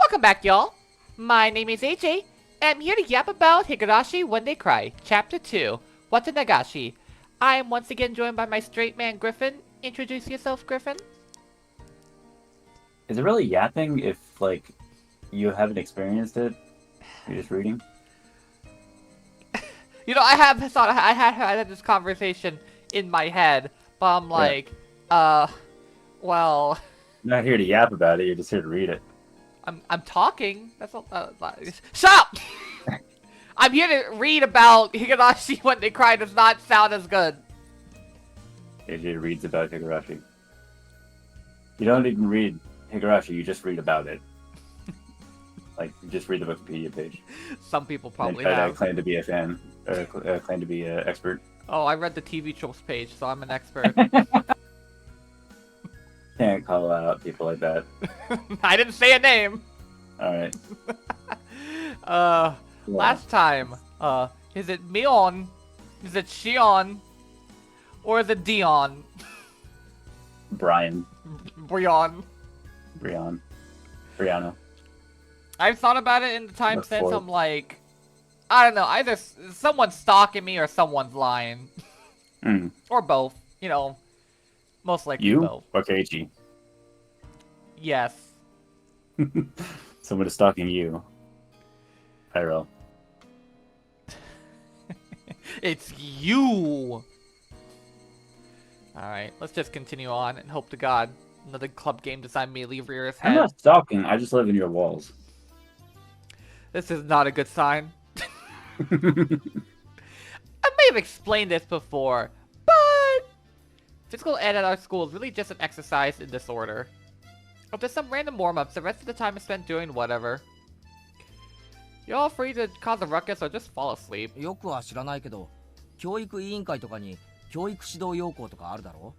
Welcome back, y'all. My name is AJ, and I'm here to yap about Higurashi When They Cry, Chapter 2, Watanagashi. I am once again joined by my straight man, Griffin. Introduce yourself, Griffin. Is it really yapping if, like, you haven't experienced it? You're just reading? You know, I had this conversation in my head, but I'm like, well... You're not here to yap about it, you're just here to read it. I'm talking. That's all. Shut up! I'm here to read about Higurashi When They Cry does not sound as good. AJ reads about Higurashi. You don't even read Higurashi, you just read about it. Like, you just read the Wikipedia page. Some people probably and have. I claim to be a fan, or claim to be an expert. Oh, I read the TV tropes page, so I'm an expert. Can't call out people like that. I didn't say a name. Alright. Last time, is it Mion? Is it Shion? Or is it Dion? Brian. Brion. Brianna. I've thought about it in the time since. Before. I'm like, I don't know, either someone's stalking me or someone's lying. Or both, you know. Most likely both. Or Keiichi? Yes. Someone is stalking you. Pyro. It's you! Alright, let's just continue on and hope to God another club game design immediately rear his head. I'm not stalking, I just live in your walls. This is not a good sign. I may have explained this before, but physical ed at our school is really just an exercise in disorder. If there's some random warm-ups, the rest of the time is spent doing whatever. You're all free to cause a ruckus or just fall asleep. よくは知らないけど、教育委員会とかに教育指導要項とかあるだろ？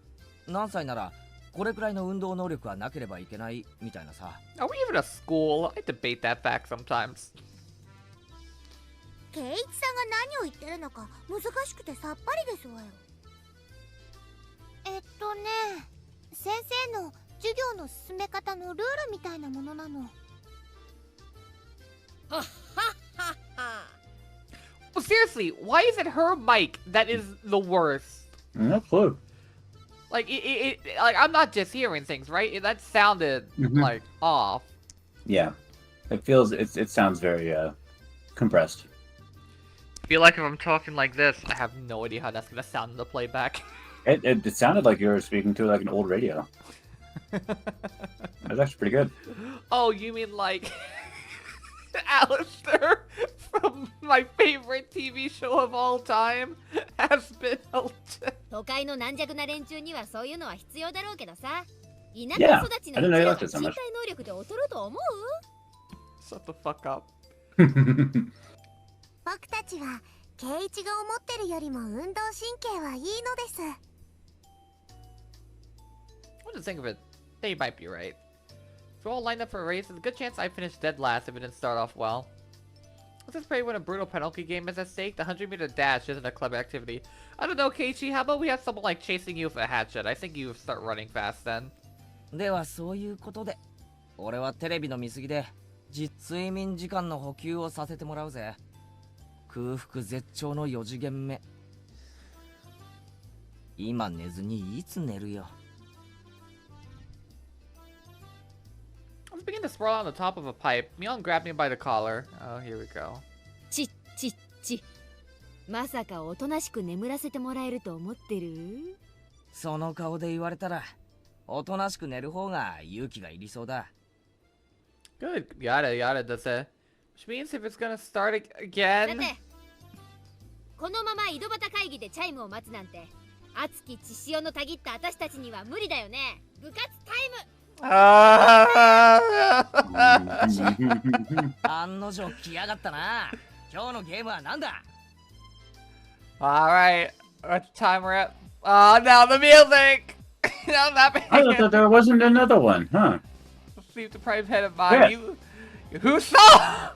何歳ならこれくらいの運動能力はなければいけないみたいなさ。Are we even a school? I debate that fact sometimes. 圭一さんが何を言ってるのか難しくてさっぱりですわよ。先生の授業の進め方のルールみたいなものなの。Well, seriously, why is it her mic that is the worst? No clue. Like, like I'm not just hearing things, right? That sounded, like, off. Yeah. It sounds very, compressed. I feel like if I'm talking like this, I have no idea how that's gonna sound in the playback. It sounded like you were speaking to, like, an old radio. That's actually pretty good. Oh, you mean like Alistair from my favorite TV show of all time has been halted. 都会の軟弱な連中にはそういうのは必要だろうけどさ。田 Yeah, 舎育ち I の didn't know う you ちら liked が it so 身 much. 体能力で劣ると思う？ Shut the fuck up. 僕たちは圭一が思ってるよりも運動神経はいいのです。 What to think of it? They might be right. If we're all lined up for a race, there's a good chance I finish dead last if it didn't start off well. Let's just pray when a brutal penalty game is at stake. The 100-meter dash isn't a clever activity. I don't know, Keiichi. How about we have someone like chasing you with a hatchet? I think you start running fast then. ではそういうことで、俺はテレビの見過ぎで睡眠時間の補給をさせてもらうぜ。空腹絶頂の4次元目。今寝ずにいつ寝るよ。I'm beginning to sprawl on the top of a pipe. Mion grabbed me by the collar. Oh, here we go. ちっちっち。まさかおとなしく眠らせてもらえると思ってる？その顔で言われたら、おとなしく寝る方が勇気がいりそうだ。Good. Yada yada does it. Which means if it's gonna start again. さて、このまま井戸端会議でチャイムを待つなんて、熱き血潮のたぎった私たちには無理だよね。部活タイム。案の定来やがったな。今日のゲームはなんだ？ Alright. What time we're at? Oh, now the music! Now that I thought there wasn't another one, huh? Sleep deprived head of mine. You who saw?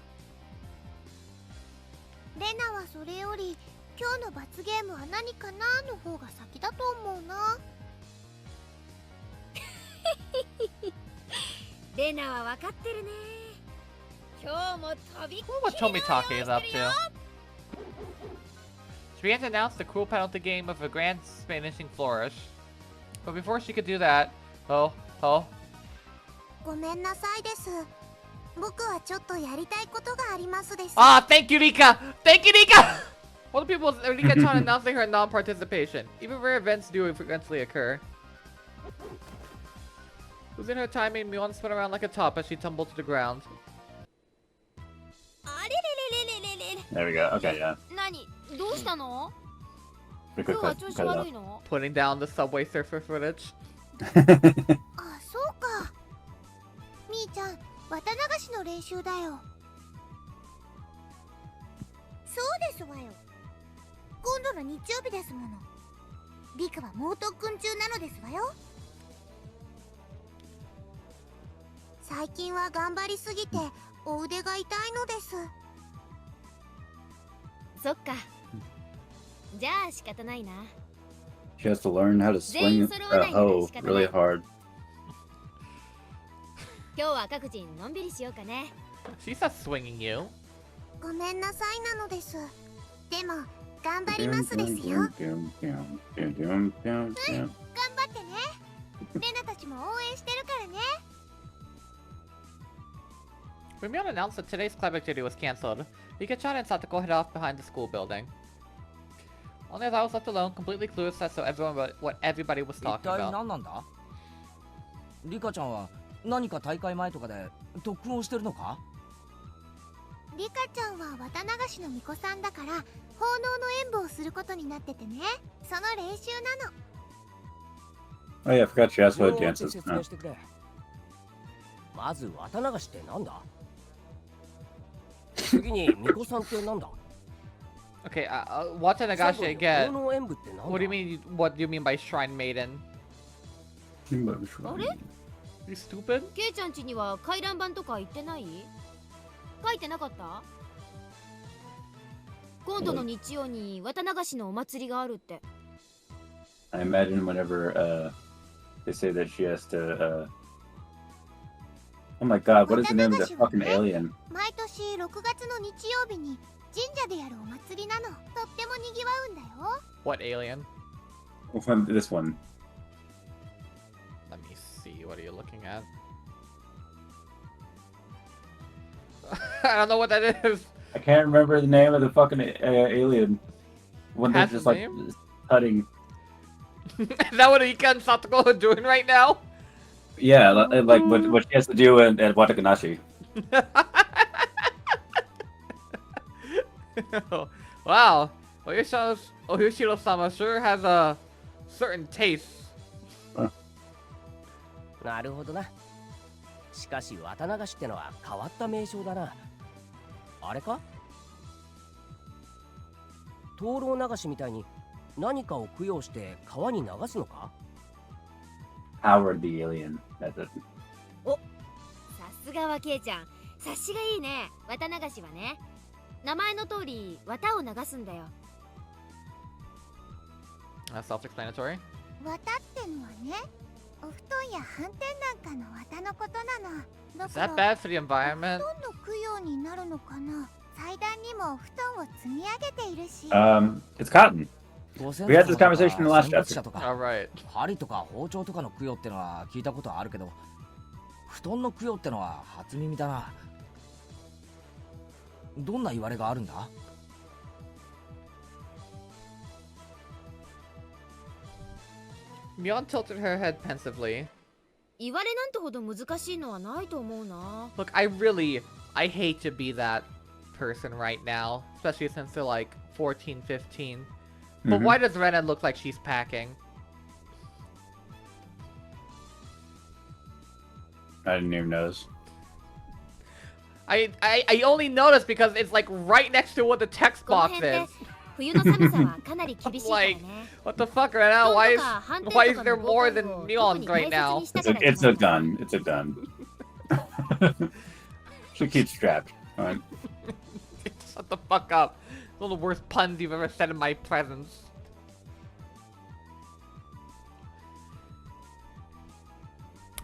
レナはそれより今日の罰ゲームは何かなの方が先だと思うな。レナは分かってるね。今日もとびっきり What Tomitake is up to. She began to announce the cruel penalty game of a grand vanishing flourish. But before she could do that, oh. ごめんなさいです。僕はちょっとやりたいことがありますです。Ah, thank you, Rika! Thank you, Rika! All the people, Rika-chan announcing her non-participation. Even rare events do eventually occur. Losing her timing, Mion spun around like a top as she tumbled to the ground. あれれれれれれれ There we go. Okay, yeah. 何どうしたの We 今 could 日は cut, 調子 cut it 悪 off. いの Putting down the Subway Surfer footage. あ、そうか。みーちゃん、綿流しの練習だよ。そうですわよ。今度の日曜日ですもの。リカは猛特訓中なのですわよ。最近は頑張りすぎてお腕が痛いのです。そっかじゃあ仕方ないな She has to learn how to swing a hoe really hard. 今日は各人のんびりしようかね She's not swinging you. ごめんなさいなのです。でも頑張りますですよ。頑張ってね。レナたちも応援してるからね。When Mion announced that today's club activity was cancelled, Rika-chan and Satoko head off behind the school building. Only as I was left alone, completely clueless as to what everybody was 一 talking 体 about. 何なんだ？リカちゃんは何か大会前とかで特訓をしてるのか？リカちゃんは綿流しの巫女さんだから奉納の演舞をすることになっててね。その練習なの。 Oh yeah, I forgot she asked それ what を dances. 説明してくれ。まず綿流しってなんだ？次に巫女さんってなんだ？ Okay, Watanagashi 奉 again. 納演舞ってなんだ？ What do you mean? What do you mean by shrine maiden? あれ You stupid? ケイちゃん家には回覧板とか行ってない書いてなかった今度の日曜に綿流しのお祭りがあるって I imagine whenever they say that she has to oh my god, what is the name of that fucking alien? 毎年6月の日曜日に神社でやるお祭りなの。とっても賑わうんだよ。What alien? This one. Let me see. What are you looking at? I don't know what that is. I can't remember the name of the fucking alien. One that's Has just a like name? cutting. Is that what Ika and Satoko are doing right now? Yeah, like what she has to do at Watanganashi. Wow. Oyushiro-sama sure has a certain taste. なるほどな。しかし綿流しってのは変わった名称だな。あれか？灯籠流しみたいに何かを供養して川に流すのか？ Howard the alien. That's it. さすがはケイちゃん察しがいいね綿流しはね名前の通り綿を流すんだよ Self-explanatory. 綿ってのはね、お布団や斑点なんかの綿のことなの。だ Is から that bad for the environment? ほとんど供養になるのかな。祭壇にもお布団を積み上げているし。 It's cotton. ご先 We 祖 had this 様とか conversation in the last 戦没 chapter. 者とか Alright. 針とか包丁とかの供養ってのは聞いたことはあるけど、布団の供養ってのは初耳だな。どんな言われがあるんだ？ Mion tilted her head pensively. 言われなんてほど難しいのはないと思うな Look, I hate to be that person right now, especially since they're like 14, 15. But Mhm. why does Rena look like she's packing? I didn't even notice. I only noticed because it's like right next to what the text この box 辺で is. 冬の寒さはかなり厳しいからね What the fuck, Rena? 布 Why 団 is とか斑点 why と is か there の more 防 than 寒具を neons 特に right 大 now? 切にしたから It's じゃ a ない gun. It's a gun. She keeps strapped. Alright. Shut the fuck up. It's one of the worst puns you've ever said in my presence.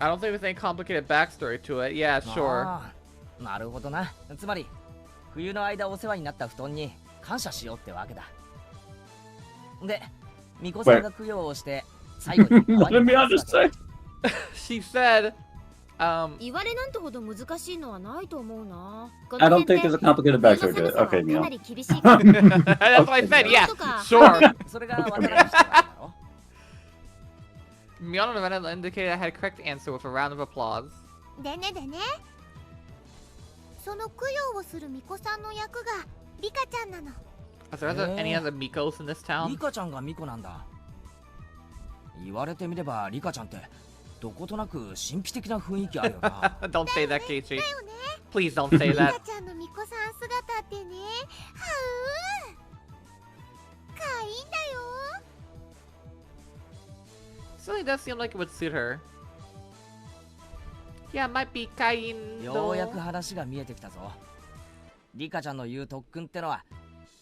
I don't think there's any complicated backstory to it. Yeah, sure. ああなるほどな。つまり冬の間お世話になった布団に感謝しようってわけだ。で、巫女さんが供養をして最後に川 Let に me 流すわ understand. け。 She said, 言われなんてほど難しいのはないと思うな。 I don't think there's a complicated 冬 backstory の to 寒 it. さ Okay, はかな Neil. り厳しいから that's what I said, yeah, とか sure. それが渡辺氏ってわけだろ。 Mion and Renan indicated I had a correct answer with a round of applause. でねでね、その供養をする巫女さんの役がリカちゃんなの。 Are there any other Mikos in this リ town? カちゃんが巫女なんだ。言われてみればリカちゃんってどことなく神秘的な雰囲気あるよな。 Don't say that, Keiichi. だよね。 Please don't say リカ that. ちゃんの巫女さん姿ってね、はうかいいんだよ。 This really does seem like it would suit her. Yeah, it might be kind. ようやく話が見えてきたぞ。リカちゃんの言う特訓ってのは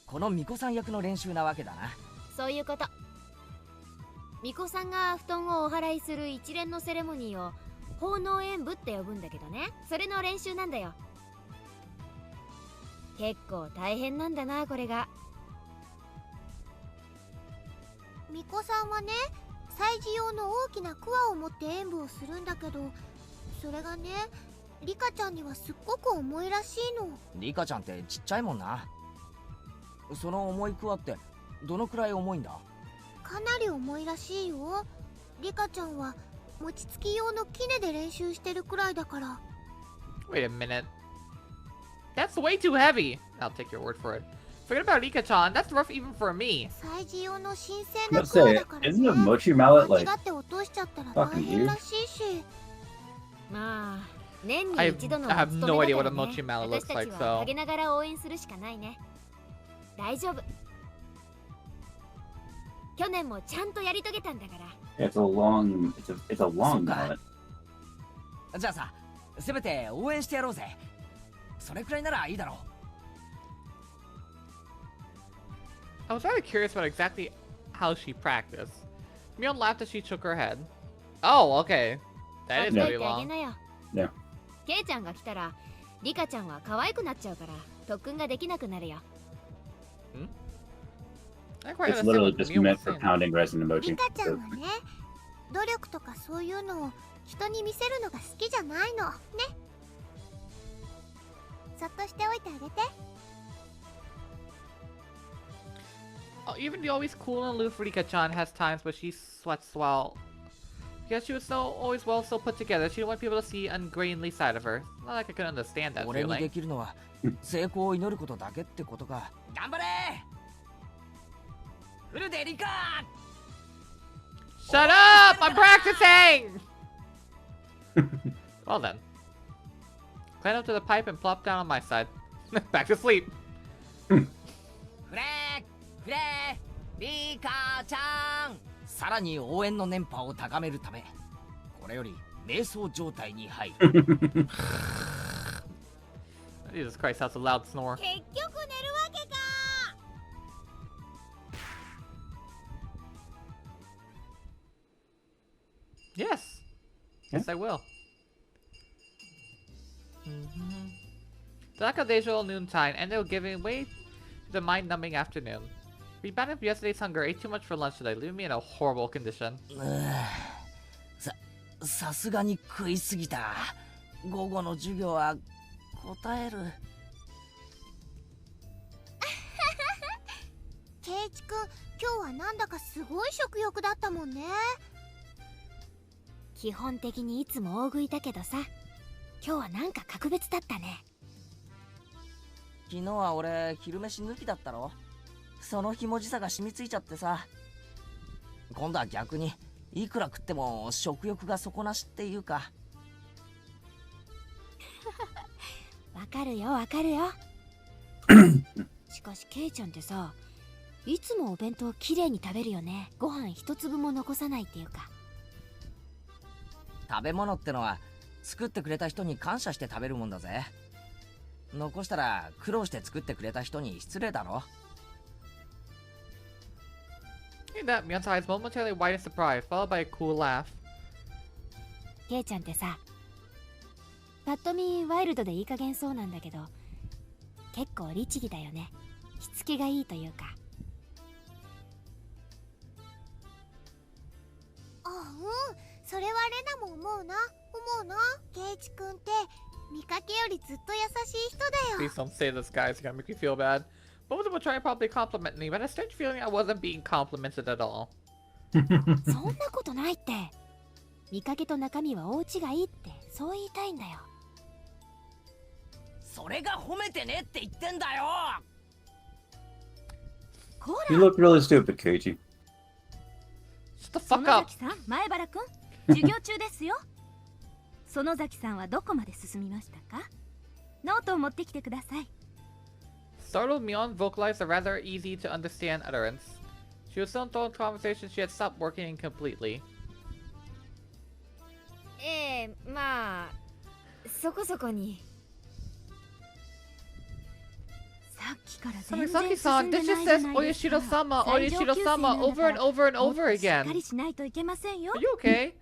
この巫女さん役の練習なわけだな。そういうこと。巫女さんが布団をお祓いする一連のセレモニーを奉納演舞って呼ぶんだけどね、それの練習なんだよ。結構大変なんだな、これが。巫女さんはね、祭事用の大きなクワを持って演舞をするんだけど、それがね、リカちゃんにはすっごく重いらしいの。リカちゃんってちっちゃいもんな。その重いクワってどのくらい重いんだ？かなり重いらしいよ。リカちゃんは餅つき用の杵で練習してるくらいだから。 Wait a minute. That's way too heavy. I'll take your word for it. Forget about Rika-chan. That's rough even for me. 祭事用の神聖な Let's クワ say, だからね。 isn't a mochi mallet 間 like 違って落としちゃったら fucking 大変らしいし。まあ年に I 一度の have お勤 no め idea だ what か a らね。 mochi mallet 私 looks た like, ちは so 陰ながら応援するしかないね。大丈夫。去年もちゃんとやり遂げたんだから。 it's a long long Suka. mallet. じゃあさ、せめて応援してやろうぜ。それくらいならいいだろう。 I was rather curious about exactly how she practiced. Mion laughed as she shook her head. Oh, okay. That is ほっ really といてあげ long. なよ。 Yeah. ケイちゃんが来たらリカちゃんは可愛くなっちゃうから特訓ができなくなるよ。 I quite It's understand literally what just Mion was meant for saying. pounding resin リ emoji. カちゃんはね、努力とかそういうのを人に見せるのが好きじゃないのね。そっとしておいてあげて。 Oh, even the always cool and aloof Rika-chan has times where she sweats while... Because she was so always well so put together, she didn't want people to see ungrainly side of her. Not like I could understand that 俺にで feeling. きるのは成功を祈ることだけってことか。頑張れフルデリカ Shut up! I'm practicing! Well then. Climb up to the pipe and plop down on my side. Back to sleep. フレーフレーリカちゃん、さらに応援の電波を高めるためこれより瞑想状態に入る。 Jesus Christ, that's a loud snore. 結局寝るわけか。 Yes. Yes, I will. The lackadaisical noontime ended giving way to the mind-numbing afternoon. Rebounding from yesterday's hunger, ate too much for lunch today, leaving me in a horrible condition. さすがに食いすぎた。午後の授業は答える。ケイチくん、今日はなんだかすごい食欲だったもんね。基本的にいつも大食いだけどさ、今日はなんか格別だったね。昨日は俺昼飯抜きだったろ。そのひもじさが染みついちゃってさ。今度は逆にいくら食っても食欲が底なしっていうか。わかるよわかるよ。しかしケイちゃんってさ、いつもお弁当きれいに食べるよね。ご飯一粒も残さないっていうか。食べ物ってのは作ってくれた人に感謝して食べるもんだぜ。残したら苦労して作ってくれた人に失礼だろ。 In that, Mion's eyes momentarily wide in surprise, followed by a cool laugh. ケイちゃんってさ、パッと見ワイルドでいい加減そうなんだけど、結構律儀だよね。しつけがいいというか。あ、うん、それはレナも思うな。ケイチくんって見かけよりずっと優しい人だよ。 Please don't say this, guys. It's gonna make me feel bad. Both of them were trying to probably compliment me, but I had a strange feeling I wasn't being complimented at all. そんなことないって。見かけと中身は大違いってそう言いたいんだよ。それが褒めてねって言ってんだよ。こ You ら、 look really stupid, Keiichi. Shut the 園 fuck up. 崎さん、前原くん、授業中ですよ。園崎さんはどこまで進みましたか？ノートを持ってきてください。 Startled, Mion vocalized a rather easy to understand utterance. She was so enthralled in conversation she had stopped working completely. まあそこそこに。さっきから全然 Samisaki-san, 進んで this な just いじゃ says ないですか。 Oyashiro-sama, 最上級生なんだ Oyashiro-sama から over and over and もっ over としっか again. りしないといけませんよ。 Are you okay?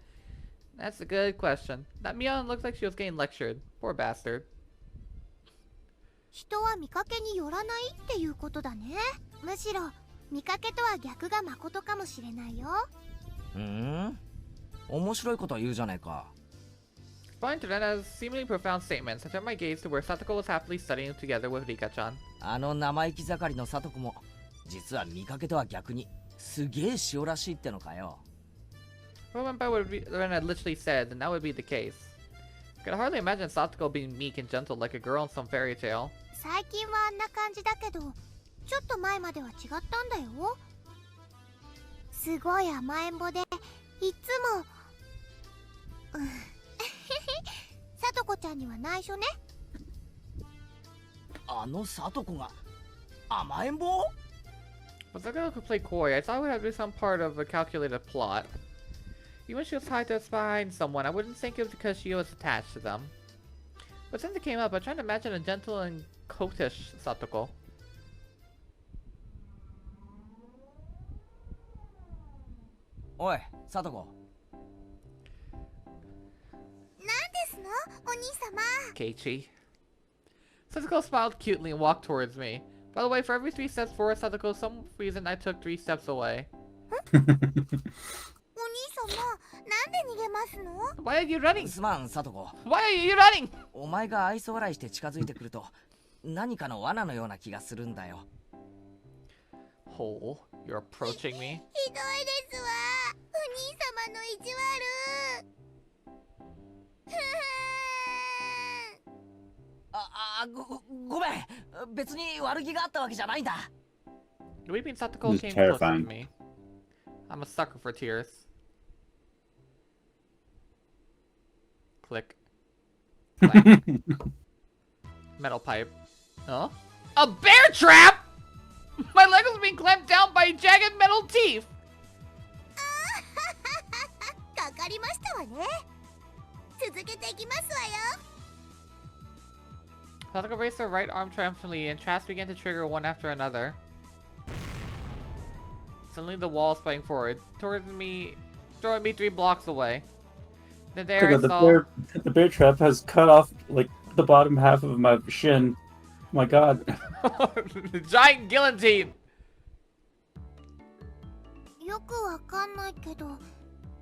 That's a good question. That Mion looked like she was getting lectured. Poor bastard. 人は見かけによらないっていうことだね。むしろ見かけとは逆が誠かもしれないよ。面白いこと言うじゃねえか。 Responding to Rena's seemingly profound statements, I turned my gaze to where Satoko was happily studying together with Rika-chan. あの生意気盛りのサトコも実は見かけとは逆にすげえ塩らしいってのかよ。 If I went by what Rena literally said, then that would be the case. I could hardly imagine Satoko being meek and gentle like a girl in some fairy tale. 最近はあんな感じだけど、ちょっと前までは違ったんだよ。すごい甘えん坊で、いつもさとこちゃんには内緒ね。あのサトコが甘えん坊？ Was that girl who could play coy? I thought it would have been some part of a calculated plot. Even when she was tied to behind someone, I wouldn't think it was because she was attached to them. But since it came up, I'm trying to imagine a gentle and coquettish Satoko. おい、サトコ。なんですの、お兄様。 Keiichi. Satoko smiled cutely and walked towards me. By the way, for every 3 steps forward, Satoko, some reason I took 3 steps away. お兄様、なんで逃げますの？ Why are you running? すまん、サトコ。 Why are you running? お前が愛想笑いして近づいてくると何かの罠のような気がするんだよ。 Oh, you're approaching me? ひどいですわ。お兄様の意地悪。ごめん。別に悪気があったわけじゃないんだ。 The weeping Satoko This is came closer to terrifying. me. I'm a sucker for tears. Click. Clank. Metal pipe. Huh? A bear trap?! My leg was being clamped down by jagged metal teeth! かかりましたわね。続けていきますわよ。 Satoko raised her right arm triumphantly, and traps began to trigger one after another. Suddenly, the wall sprang forward, towards me, throwing me 3 blocks away. Then there I saw... The bear trap has cut off like the bottom half of my shin. My God. the giant guillotine! よくわかんないけど、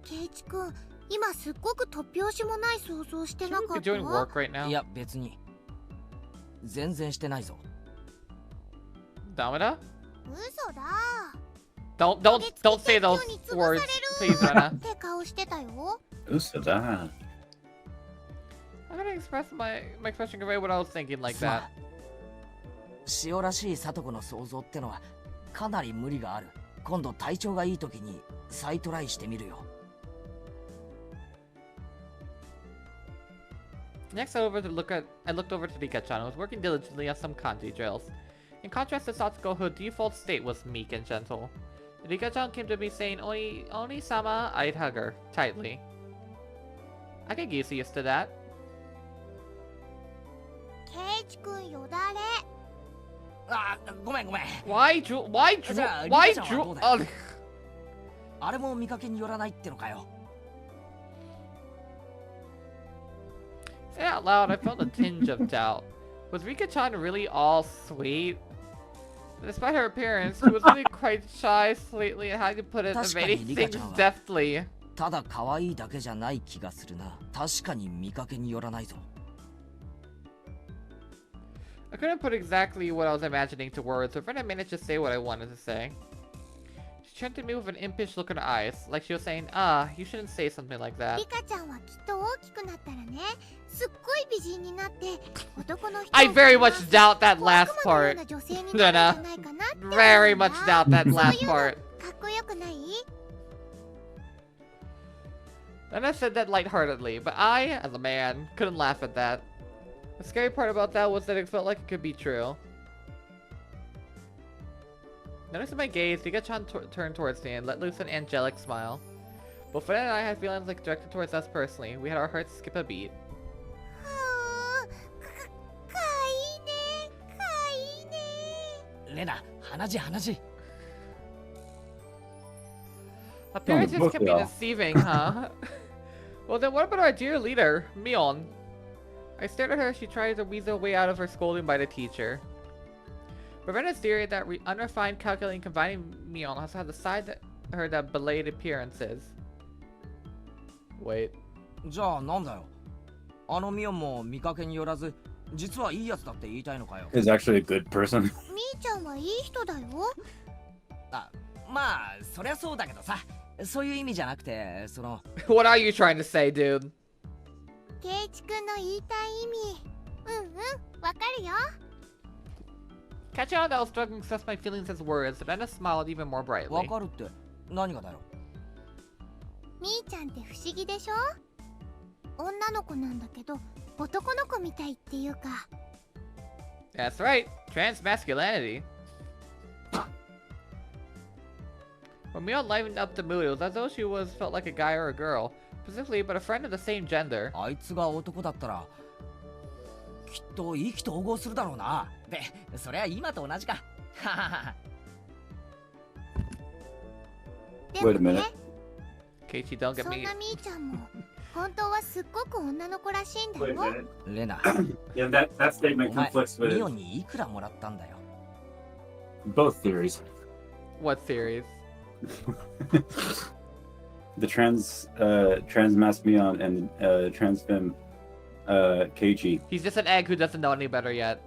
ケイチくん、今すっごく突拍子もない想像してな Should か we っ be た doing わ。 work right now? いや、別に。全然してないぞ。Damada? 嘘だ。 Don't say those words, please, Rena. って顔してたよ。 Usada. I'm gonna express my expression convey what I was thinking like すまん that. 塩らしいサトコの想像ってのはかなり無理がある。今度体調がいい時に再トライしてみるよ。 Next, I looked over to Rika-chan, who was working diligently on some kanji drills. In contrast to Satsuko, whose default state was meek and gentle. Rika-chan came to me saying, Oni-sama, I'd hug her, tightly. I could get used to that. ケイチくんよだれ。あ、ごめん。 Whyじゃあ why リカちゃんはどうだよ Drew? あれも見かけによらないってのかよ。Say it out loud, I felt a tinge of doubt. Was Rika-chan really all sweet? Despite her appearance, she was really quite shy, slightly, and how to put it, evading things deftly. ただ可愛いだけじゃない気がするな。確かに見かけによらないぞ。I couldn't put exactly what I was imagining to words, but then I managed to say what I wanted to say. She turned to me with an impish look in her eyes, like she was saying, "Ah, you shouldn't say something like that." リカちゃんはきっと大きくなったらね、すっごい美人になって男の人 I very much doubt that last part. 女性になるんじゃないかなって思うんだ。 Very much doubt that last part. かっこよくない？ And I said that lightheartedly, but I, as a man, couldn't laugh at that. The scary part about that was that it felt like it could be true. Noticing my gaze, Rika-chan turned towards me and let loose an angelic smile. Both Fred and I had feelings like directed towards us personally. We had our hearts skip a beat. かわいいね、かわいいね。レナ、話。 Appearances book can be though. deceiving, huh? Well then what about our dear leader, Mion? I stared at her as she tried to weasel her way out of her scolding by the teacher. Ravenna's theory that unrefined, calculating, combining Mion also had the side that her that belated appearances. Wait. じゃあなんだよ。あのミオンも見かけによらず、実はいいやつだって言いたいのかよ。 Is actually a good person. みーちゃんはいい人だよ。あ、まあそりゃそうだけどさ。そういう意味じゃなくて、その。What are you trying to say, dude? ケイチくんの言いたい意味。わかるよ。 Catching on that I was struggling to assess my feelings as words, Savannah smiled even more わ brightly. かるって何がだよ。みーちゃんって不思議でしょ？女の子なんだけど男の子みたいっていうか。 That's right, trans masculinity. When Mion livened up the mood, it was as though she felt like a guy or a girl, specifically, but a friend of the same gender. あいつが男だったらきっと意気投合するだろうな。で、それは今と同じか。ははは。でも Wait a ね minute.、Keiichi, don't get そん me. なみーちゃんも本当はすっごく女の子らしいんだ Wait a よ。 minute. レナ、 Yeah, that お statement 前 conflicts ミ with オンにいくらもらったんだよ。 both theories. What series? The trans mass Mion and trans femme Keiichi. He's just an egg who doesn't know any better yet.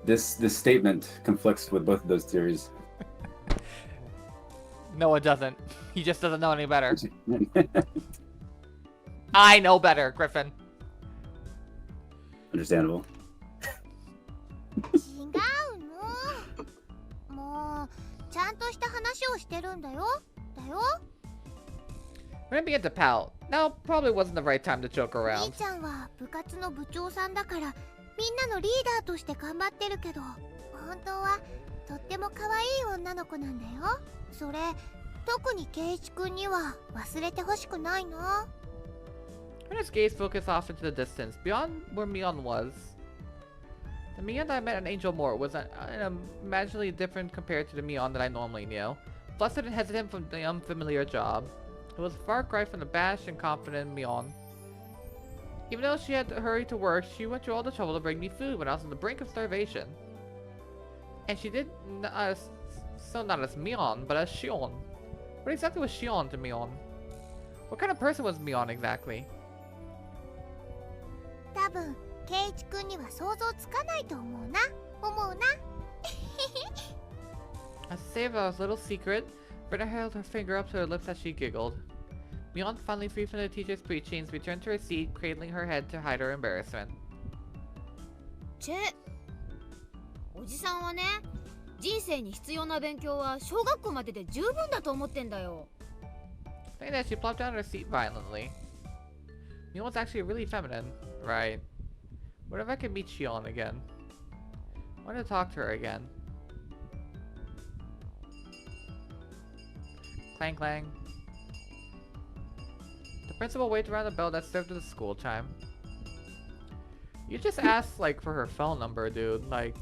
This statement conflicts with both of those theories. No, it doesn't. He just doesn't know any better. I know better, Griffin. Understandable. 違うの。もうちゃんとした話をしてるんだよ。だよ。 We're gonna begin to pout. Now probably wasn't the right time to joke み around. ーちゃんは部活の部長さんだからみんなのリーダーとして頑張ってるけど本当はとっても可愛い女の子なんだよ。それ特にケイチくんには忘れてほしくないな。 When his gaze focused off into the distance, beyond where Mion was. The Mion that I met on Angel Moore was unimaginably different compared to the Mion that I normally knew. Flustered and hesitant from the unfamiliar job. It was a far cry from the bashed and confident Mion. Even though she had to hurry to work, she went through all the trouble to bring me food when I was on the brink of starvation. And she did not as Mion, but as Shion. What exactly was Shion to Mion? What kind of person was Mion exactly? 多分ケイチくんには想像つかないと思うな。As to save a little secret, Britta held her finger up to her lips as she giggled. Mion, finally free from the teacher's preachings, returned to her seat, cradling her head to hide her embarrassment. チェ、おじさんはね、人生に必要な勉強は小学校までで十分だと思ってんだよ。 Saying that, she plopped down her seat violently. Mion's actually really feminine, right? What if I could meet Shion again? I want to talk to her again. Clang clang. The principal waved around the bell that served as the school chime. You just asked, like, for her phone number, dude. Like,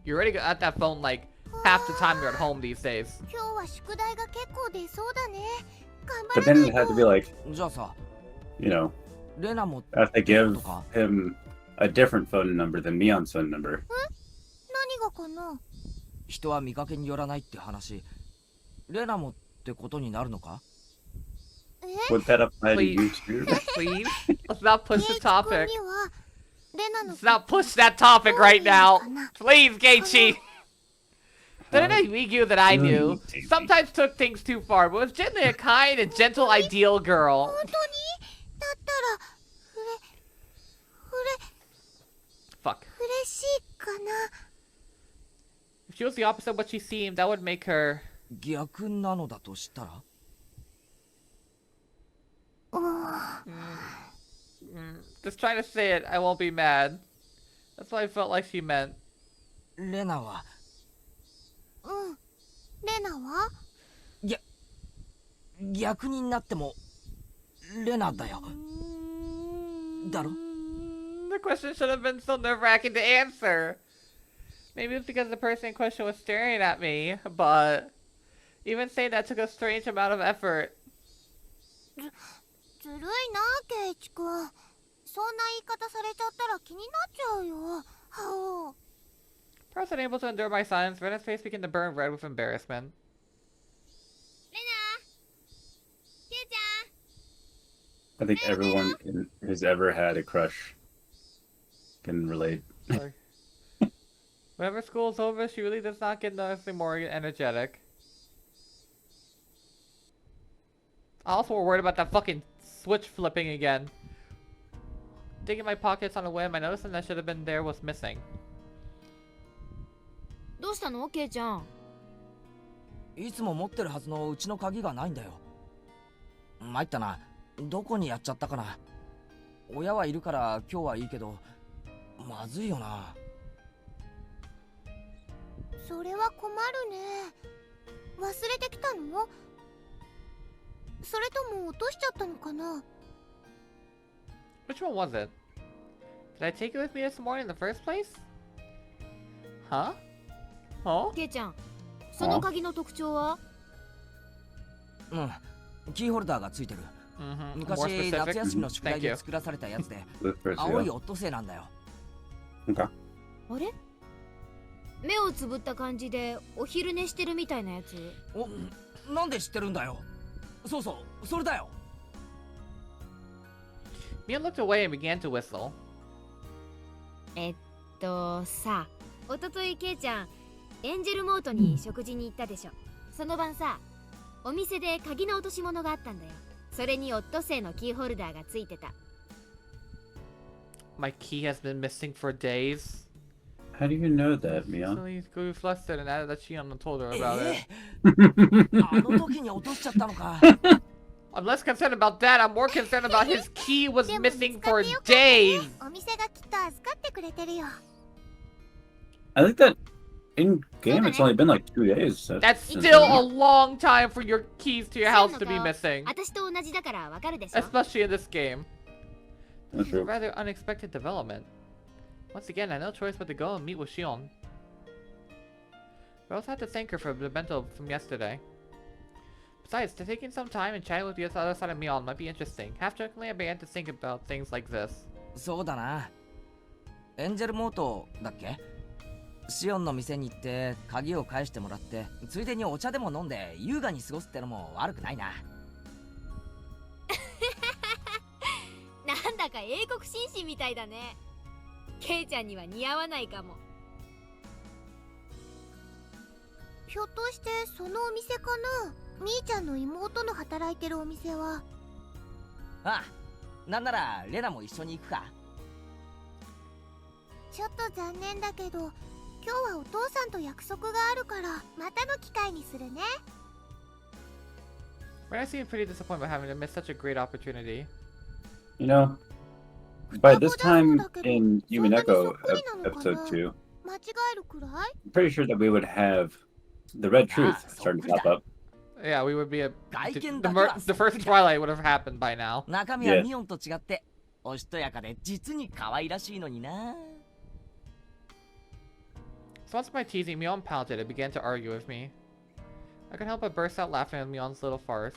you're already at that phone, like, half the time you're at home these days. 今日は宿題が結構出そうだね。But then it had to be like, じゃあさ、 you know, レナも I have to give とか him a different phone number than Mion's phone number. 何がかな。人は見かけによらないって話、レナもってことになるのか？ Would that apply to you too? Please, let's not push ケイ the チ君 topic. にはレナの Let's not push that topic right now. Please, Keiichi. The Hinamizawa that I knew sometimes took things too far, but was generally a kind and gentle, ideal girl. 本当にだったらFuck. 嬉しいかな。 If she was the opposite of what she seemed, that would make her. 逆なのだとしたら？ Just trying to say it, I won't be mad. That's what I felt like she meant. レナはレナは逆になってもレナだよ。だろ？ The question should have been so nerve-wracking to answer. Maybe it's because the person in question was staring at me, but even saying that took a strange amount of effort. ずるいな、ケイチ君。そんな言い方されちゃったら気になっちゃうよ。はお。 Perhaps unable to endure my silence, Rena's face began to burn red with embarrassment. レナ、ケイちゃん。 I think everyone who's ever had a crush can relate. Sorry. Whenever school's over, she really does not get noticeably more energetic. I also were worried about that fucking switch flipping again. Digging my pockets on a whim, I noticed something that should have been there was missing. どうしたのケイちゃん？いつも持ってるはずのうちの鍵がないんだよ。参ったな。どこにやっちゃったかな。親はいるから今日はいいけど、まずいよな。それは困るね。忘れてきたの？それとも落としちゃったのかな？ Which one was it? Did I take it with me this morning in the first place? Huh? Huh? ケイちゃん、その鍵の特徴は？キーホルダーがついてる。 Mm-hmm. More 昔夏 specific? 休みの宿題 Thank で you. 作らされたやつで、 The first 青い year. オットセイなんだよ。 Okay. あれ？目をつぶった感じでお昼寝してるみたいなやつ。お、なんで知ってるんだよ。そうそう、それだよ。 Mion looked away and began to whistle. さ、おとといケイちゃん、エンジェルモートに食事に行ったでしょ。その晩さ、お店で鍵の落とし物があったんだよ。それにオットセイのキーホルダーがついてた。 My key has been missing for days. How do you know that, Mion? So he grew flustered and added that Shion told her about it. あの時に落としちゃったのか。 I'm less concerned about that. I'm more concerned about his key was でも missing 見つかっ for てよかったね。 days. お店がきっと預かってくれてるよ。 I think that in game it's only been like 2 days. That's since still a then. long time for your keys to your house to be missing. 私と同じだからわかるでしょ。 Especially in this game. That's This is a true. rather unexpected development. Once again, I had no choice but to go and meet with Shion. But I also had to thank her for the bento from yesterday. Besides, taking some time and chatting with the other side of Mion might be interesting. Half-jokingly, I began to think about things like this. そうだな。エンジェルモートだっけ？シオンの店に行って鍵を返してもらって、ついでにお茶でも飲んで優雅に過ごすってのも悪くないな。なんだか英国紳士みたいだね。ケイちゃんには似合わないかも。ひょっとしてそのお店かな。みーちゃんの妹の働いてるお店は。ああ、なんならレナも一緒に行くか。ちょっと残念だけど、今日はお父さんと約束があるからまたの機会にするね。 When I seemed pretty disappointed by having to miss such a great opportunity. You know, by this time in Yumineko episode 2, 間違えるくらい？ I'm pretty sure that we would have the red truth starting to pop up. Yeah, we would be a... Gaiken The first Twilight would have happened by now. 中身はミオンと違っておしとやかで実に可愛らしいのにな。 So once my teasing, Mion pouted and began to argue with me. I couldn't help but burst out laughing at Mion's little farce.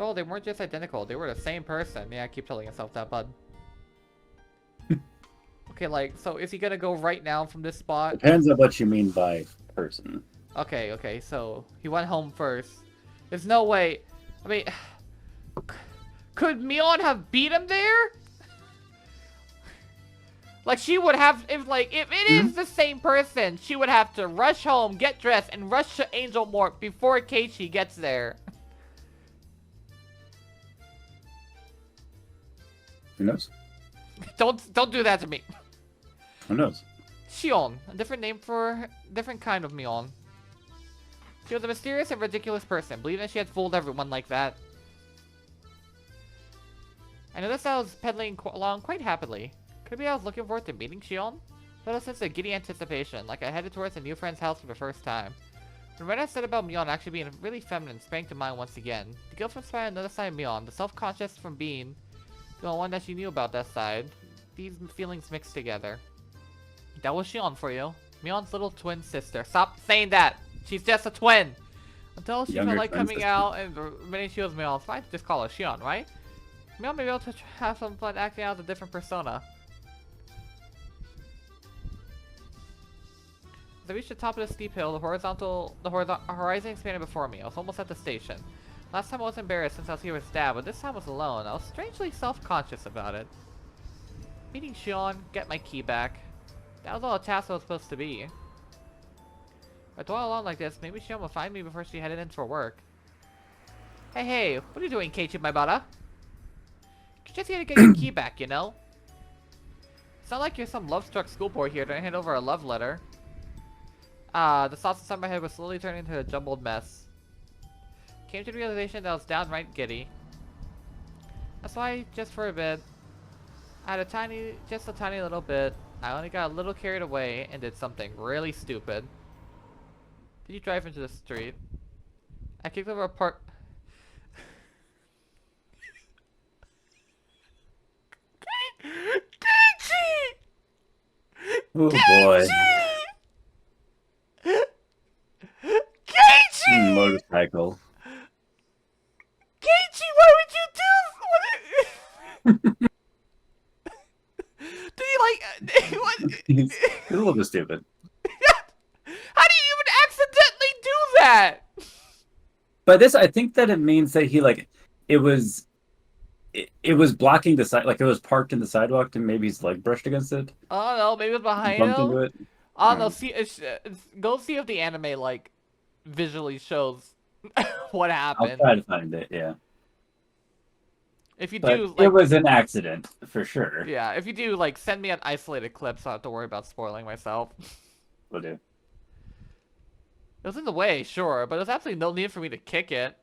After all, they weren't just identical, they were the same person. Yeah, I keep telling yourself that, bud. Okay, like, so is he gonna go right now from this spot? Depends on what you mean by person. Okay, so he went home first. There's no way. I mean, could Mion have beat him there? Like, she would have, if it is the same person, she would have to rush home, get dressed, and rush to Angel Mort before Keiichi gets there. Who knows? Don't do that to me. Who knows? Shion, a different name for different kind of Mion. She was a mysterious and ridiculous person, believing that she had fooled everyone like that. I noticed I was pedaling along quite happily. Could it be I was looking forward to meeting Shion? But a sense of giddy anticipation, like I headed towards a new friend's house for the first time. When what I said about Mion actually being really feminine sprang to mind once again. The guilt from spying another side of Mion, the self-conscious from being the only one that she knew about that side. These feelings mixed together. That was Shion for you. Mion's little twin sister. Stop saying that! She's just a twin! Until she Younger felt like twin coming sister. out and admitting she was Mion, it's fine to just call her Shion, right? Mion may be able to have some fun acting out as a different persona. As I reached the top of the steep hill, the horizon expanded before me. I was almost at the station. Last time I was embarrassed since I was here with Dad, but this time I was alone. I was strangely self-conscious about it. Meeting Shion, get my key back. That was all a task I was supposed to be. If I dwell along like this, maybe Shion will find me before she headed in for work. Hey, what are you doing, Keiichi, my brother? You're just here to get your key back, you know? It's not like you're some love-struck schoolboy here to hand over a love letter. The thoughts inside my head were slowly turning into a jumbled mess. Came to the realization that I was downright giddy. That's why, just for a bit, I had just a tiny little bit, I only got a little carried away and did something really stupid. Did you drive into the street? I kicked over a park. Keiichi! Oh boy. Keiichi! Motorcycle. Keiichi, why would you do? Did he what? He's a little bit stupid. How do you even accidentally do that? But this, I think that it means that he it was blocking the side, like it was parked in the sidewalk, and maybe his leg brushed against it. I don't know. Maybe it was behind Bumped him. into it. I don't know. See, go see if the anime visually shows what I'll happened. try to find it. Yeah. If you But do, it was an accident for sure. yeah. If you do, send me an isolated clip, so I don't have to worry about spoiling myself. Will do. It was in the way, sure, but there's absolutely no need for me to kick it.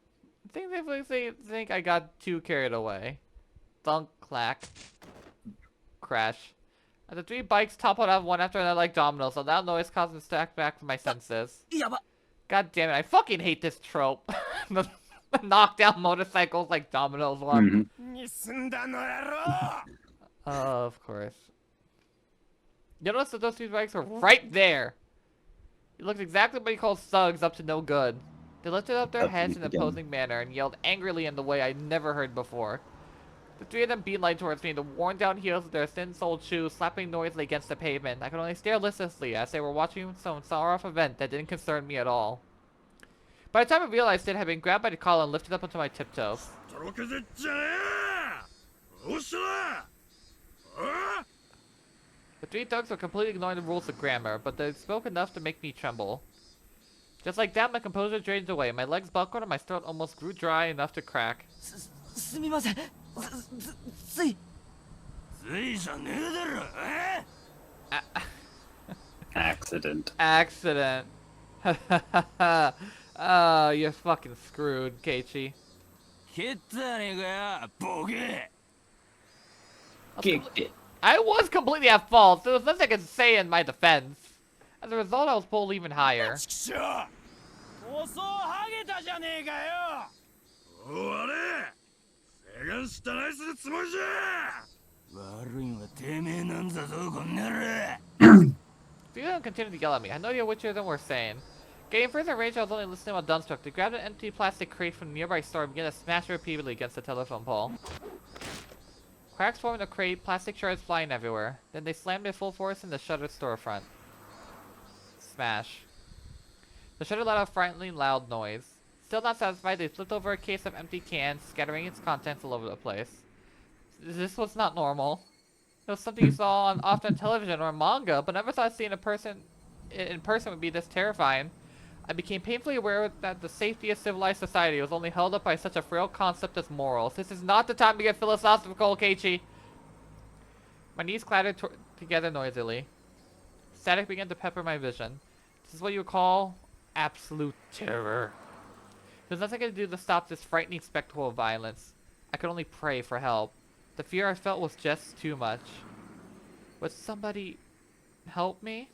I think I got too carried away. Thunk, clack, crash. And the three bikes toppled out one after another like dominoes, so that noise caused me to stack back from my senses. God damn it, I fucking hate this trope. The knockdown motorcycles like dominoes one. Of course. You notice that those two bikes were right there. It looked exactly what he calls thugs up to no good. They lifted up their heads in an imposing manner and yelled angrily in the way I'd never heard before. The three of them beelined towards me, the worn-down heels of their thin-soled shoes slapping noisily against the pavement. I could only stare listlessly as they were watching some far-off event that didn't concern me at all. By the time I realized it, I had been grabbed by the collar and lifted up onto my tiptoes. The three thugs were completely ignoring the rules of grammar, but they spoke enough to make me tremble. Just like that, my composure drained away. My legs buckled and my throat almost grew dry enough to crack. すみませんつい Accident. Accident. Oh, you're fucking screwed, Keiichi. Kicked it. I was completely at fault, so there's nothing I can say in my defense. As a result, I was pulled even higher. So you don't continue to yell at me. I had no idea which of them were saying. Getting further range, I was only listening while dumbstruck. They grabbed an empty plastic crate from a nearby store and began to smash it repeatedly against the telephone pole. Cracks formed in the crate, plastic shards flying everywhere. Then they slammed it full force in the shuttered storefront. Smash. The shutter let out a frighteningly loud noise. Still not satisfied, they flipped over a case of empty cans, scattering its contents all over the place. This was not normal. It was something you saw on often television or manga, but never thought seeing a person in person would be this terrifying. I became painfully aware that the safety of civilized society was only held up by such a frail concept as morals. This is not the time to get philosophical, Keiichi. My knees clattered together noisily. Static began to pepper my vision. This is what you would call absolute terror. There's nothing I could do to stop this frightening spectacle of violence. I could only pray for help. The fear I felt was just too much. Would somebody help me?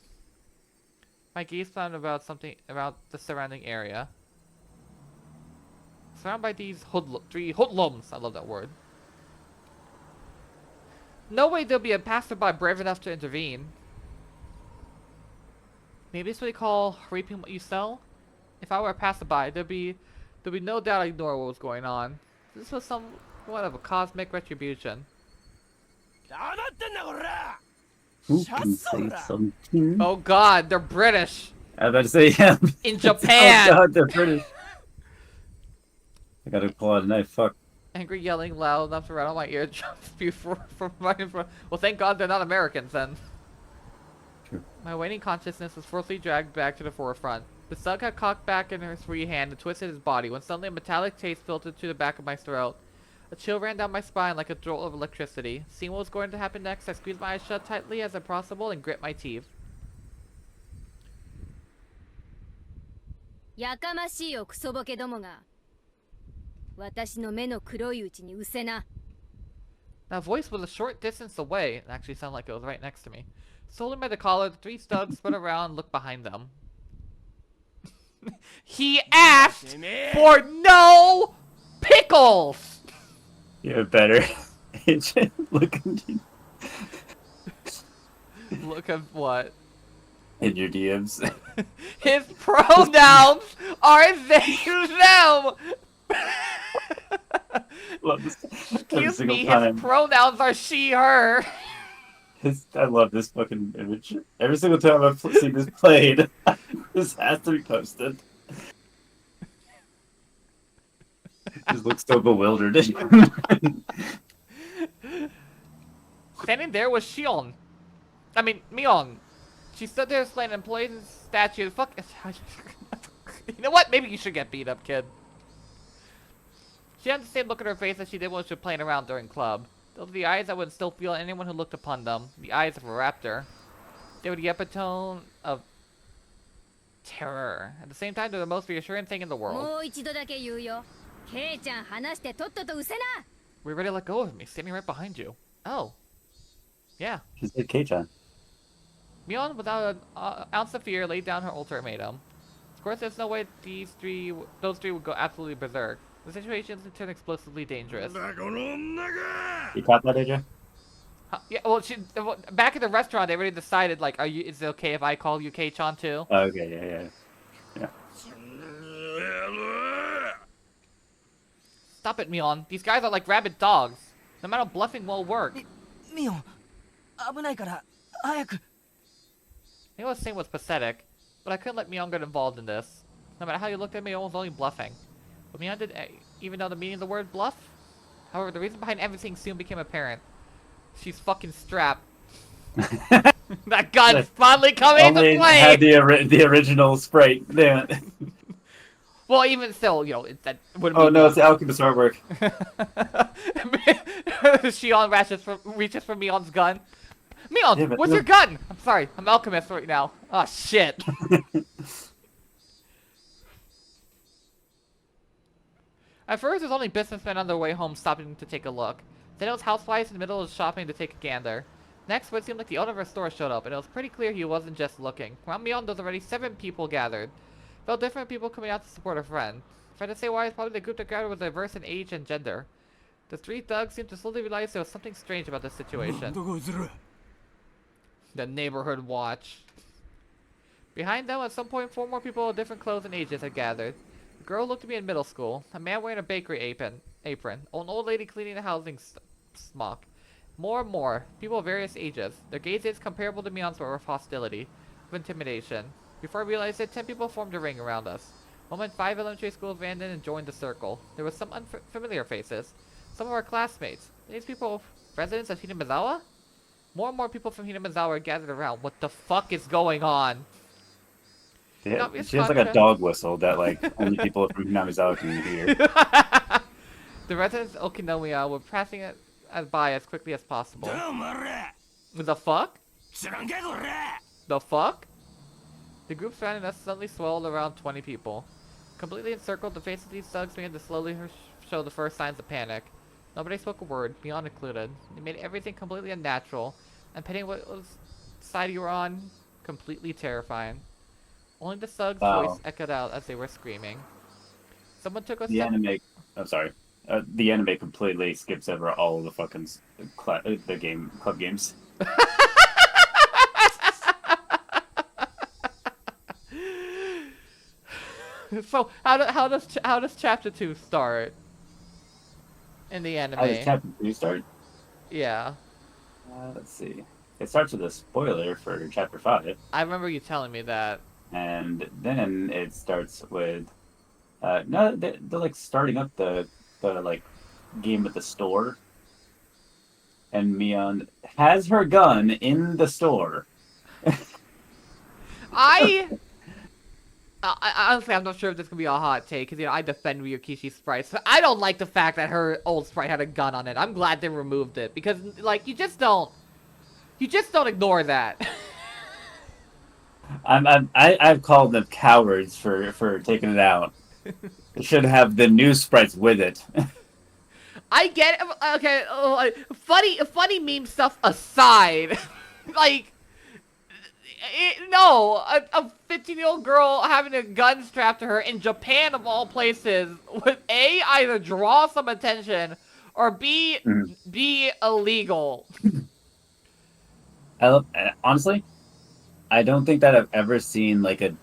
My gaze found about the surrounding area. Surrounded by these three hoodlums. I love that word. No way there'll be a passerby brave enough to intervene. Maybe it's what you call reaping what you sow. If I were a passerby, there'd be no doubt I'd ignore what was going on. This was somewhat of a cosmic retribution. Who can say something? Oh God, they're British. I was about to say, yeah. In Japan. Oh God, they're British. I gotta pull out a knife. Fuck. Angry yelling loud enough to rattle my eardrums well, thank God they're not Americans then. True. My waning consciousness was forcibly dragged back to the forefront. The slug had cocked back in her free hand and twisted his body when suddenly a metallic taste filtered to the back of my throat. A chill ran down my spine like a jolt of electricity. Seeing what was going to happen next, I squeezed my eyes shut tightly as possible and grit my teeth. やかましいよクソボケどもが私の目の黒いうちにうせな That voice was a short distance away. It actually sounded like it was right next to me. Holding by the collar, the three studs spun around and looked behind them. He asked for no pickles! You're better. Look at what? in your DMs. His pronouns are they, them! Love this. Every Excuse single me, time. his pronouns are she, her. I love this fucking image. Every single time I've seen this played, this has to be posted. Just looks so bewildered. Standing there was Shion. I mean, Mion. She stood there slaying an employee statue. Fuck. You know what? Maybe you should get beat up, kid. She had the same look on her face as she did when she was playing around during club. Those were the eyes that would still feel anyone who looked upon them. The eyes of a raptor. They were the epitome of terror. At the same time, they're the most reassuring thing in the world. もう一度だけ言うよケイちゃん話してとっととうせな We're ready to let go of me, standing right behind you. Oh. Yeah. She said Keiichi. Mion, without an ounce of fear, laid down her ultimatum. Of course, there's no way those three would go absolutely berserk. The situation turned explosively dangerous. You caught that, AJ? Yeah, well, back at the restaurant, they already decided, like, is it okay if I call you Kei-chan too? Oh, okay, yeah. Stop it, Mion. These guys are like rabid dogs. No matter bluffing will work. ミオン危ないから早く I knew what I was saying was pathetic, but I couldn't let Mion get involved in this. No matter how you looked at me, I was only bluffing. But Mion did even know the meaning of the word bluff. However, the reason behind everything soon became apparent. She's fucking strapped. That gun's finally coming into Only play! had the original sprite. Damn it. Well, even still, you know, that wouldn't Oh be... no, it's the alchemist artwork. Shion reaches for Mion's gun. Mion, Damn it, what's no. your gun? I'm sorry, I'm alchemist right now. Oh, shit. At first, it was only businessmen on their way home stopping to take a look. Then it was housewives in the middle of shopping to take a gander. Next, it seemed like the owner of a store showed up, and it was pretty clear he wasn't just looking. Around Mion, there was already 7 people gathered. Felt different people coming out to support a friend. If I had to say why, it's probably the group that gathered was diverse in age and gender. The 3 thugs seemed to slowly realize there was something strange about the situation. The neighborhood watch. Behind them, at some point, 4 more people of different clothes and ages had gathered. A girl looked to be in middle school, a man wearing a bakery apron, an old lady cleaning a housing smock. More and more, people of various ages, their gazes comparable to Mion's were of hostility, of intimidation. Before I realized it, 10 people formed a ring around us. Moment 5 elementary schools ran in and joined the circle. There were some unfamiliar faces. Some of our classmates. These people, residents of Hinamizawa? More and more people from Hinamizawa are gathered around. What the fuck is going on? Yeah, she has like a dog whistle that like only people from Hinamizawa can hear. The residents of Okinawa were passing it by as quickly as possible. The fuck? The fuck? The group surrounding us suddenly swelled around 20 people. Completely encircled, the faces of these thugs began to slowly show the first signs of panic. Nobody spoke a word, beyond included. They made everything completely unnatural, and depending what side you were on, completely terrifying. Only the thug's voice echoed out as they were screaming. Someone took a step. I'm sorry. The anime completely skips over all of the fucking club games. So how does chapter 2 start in the anime? How does chapter 2 start? Yeah. Let's see. It starts with a spoiler for chapter 5. I remember you telling me that. And then it starts with no, they're like starting up the like game at the store, and Mion has her gun in the store. Honestly, I'm not sure if this could be a hot take, because, I defend Ryukishi's sprite. So I don't like the fact that her old sprite had a gun on it. I'm glad they removed it, because, like, you just don't ignore that. I've called them cowards for taking it out. They should have the new sprites with it. I get it. Okay, funny meme stuff aside, like, no, a 15-year-old girl having a gun strapped to her in Japan of all places would A, either draw some attention, or B, be illegal. Honestly, I don't think that I've ever seen like a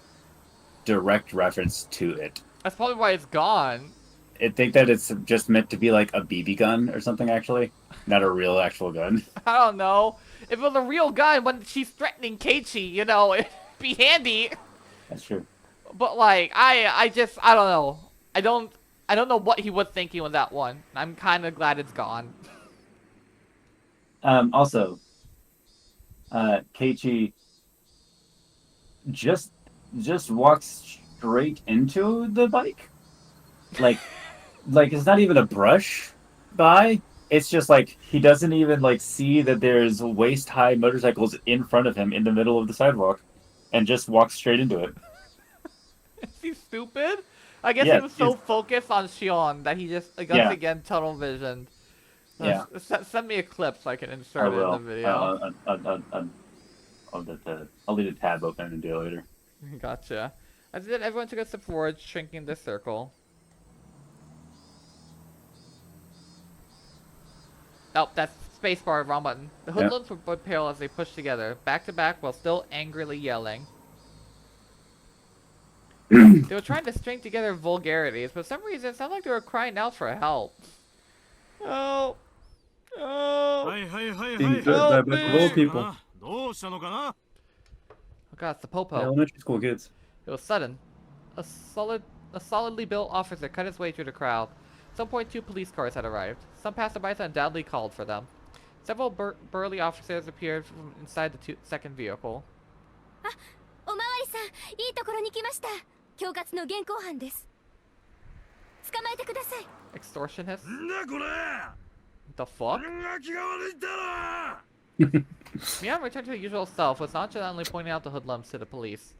direct reference to it. That's probably why it's gone. I think that it's just meant to be like a BB gun or something, actually. Not a real actual gun. I don't know. If it was a real gun when she's threatening Keiichi, it'd be handy. That's true. But like, I don't know. I don't know what he was thinking with that one. I'm kind of glad it's gone. Also, Keiichi just walks straight into the bike. Like it's not even a brush by. It's just like he doesn't even like see that there's waist-high motorcycles in front of him in the middle of the sidewalk, and just walks straight into it. Is he stupid? I guess he was so focused on Shion that he just again tunnel visioned. Yeah. Send me a clip so I can insert it in the video. I'll leave the tab open and do it later. Gotcha. As then everyone took a step forward, shrinking the circle. Oh, that's spacebar, wrong button. The hoodlums were pale as they pushed together, back to back, while still angrily yelling. They were trying to string together vulgarities, but for some reason it sounded like they were crying out for help. Oh. Help me. People. Oh god, it's the Popo. Elementary school kids. It was sudden. A solidly built officer cut his way through the crowd. At some point, 2 police cars had arrived. Some passerbys undoubtedly called for them. Several burly officers appeared from inside the second vehicle. Extortionist? The fuck? Mion returned to her usual self, was nonchalantly pointing out the hoodlums to the police.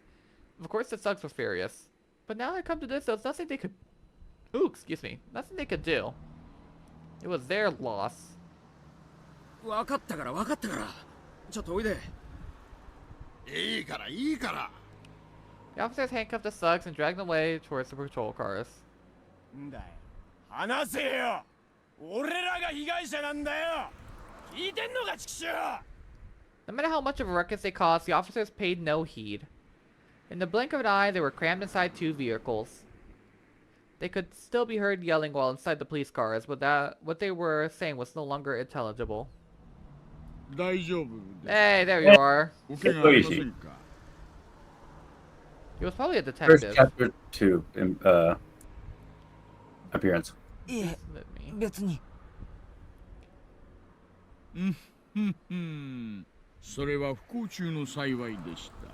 Of course the thugs were furious. But now I come to this, there was nothing they could... Ooh, excuse me. Nothing they could do. It was their loss. The officers handcuffed the thugs and dragged them away towards the patrol cars. No matter how much of a ruckus they caused, the officers paid no heed. In the blink of an eye, they were crammed inside 2 vehicles. They could still be heard yelling while inside the police cars, but what they were saying was no longer intelligible. 大丈夫です。 Hey, there you are. お怪我ありませんか？ He was probably a First detective. chapter 2 appearance. いえ Let me- 別に。それは不幸中の幸いでした。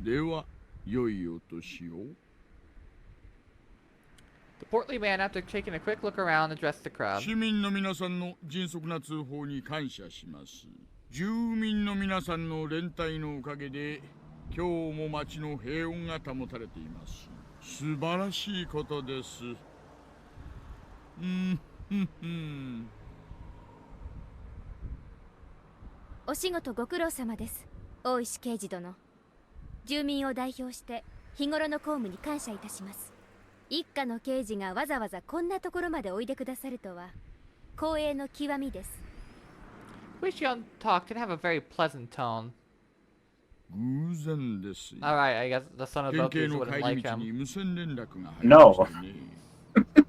では、良いお年を。 The portly man, after taking a quick look around, addressed the crowd. 市民の皆さんの迅速な通報に感謝します。住民の皆さんの連帯のおかげで、今日も町の平穏が保たれています。素晴らしいことです。お仕事ご苦労様です、大石刑事殿。住民を代表して日頃の公務に感謝いたします。一家の刑事がわざわざこんなところまでおいでくださるとは光栄の極みです。The way Shion talked didn't have a very pleasant tone. 偶然ですよ。 Alright, I guess the son of 県 Goku 警の wouldn't 帰 like り道 him. に無線連絡が入りましてね。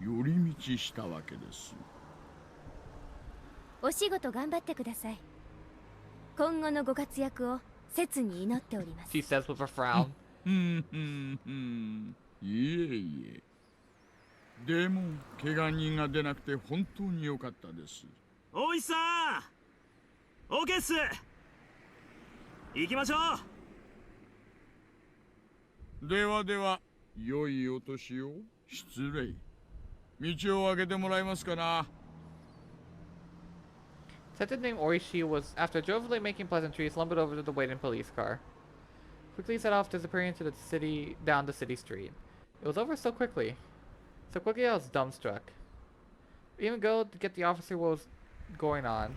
寄り道したわけです。お仕事頑張ってください。今後のご活躍を切に祈っております。 She says with a frown. いえいえ。でも、怪我人が出なくて本当に良かったです。おいさん、オーケーっす。行きましょう。ではでは、良いお年を。失礼。道を開けてもらえますかな。Detective named Oishi was, after jovially making pleasantries, lumbered over to the waiting police car. Quickly set off, disappearing into the city, down the city street. It was over so quickly. So quickly I was dumbstruck. Even go to get the officer what was going on.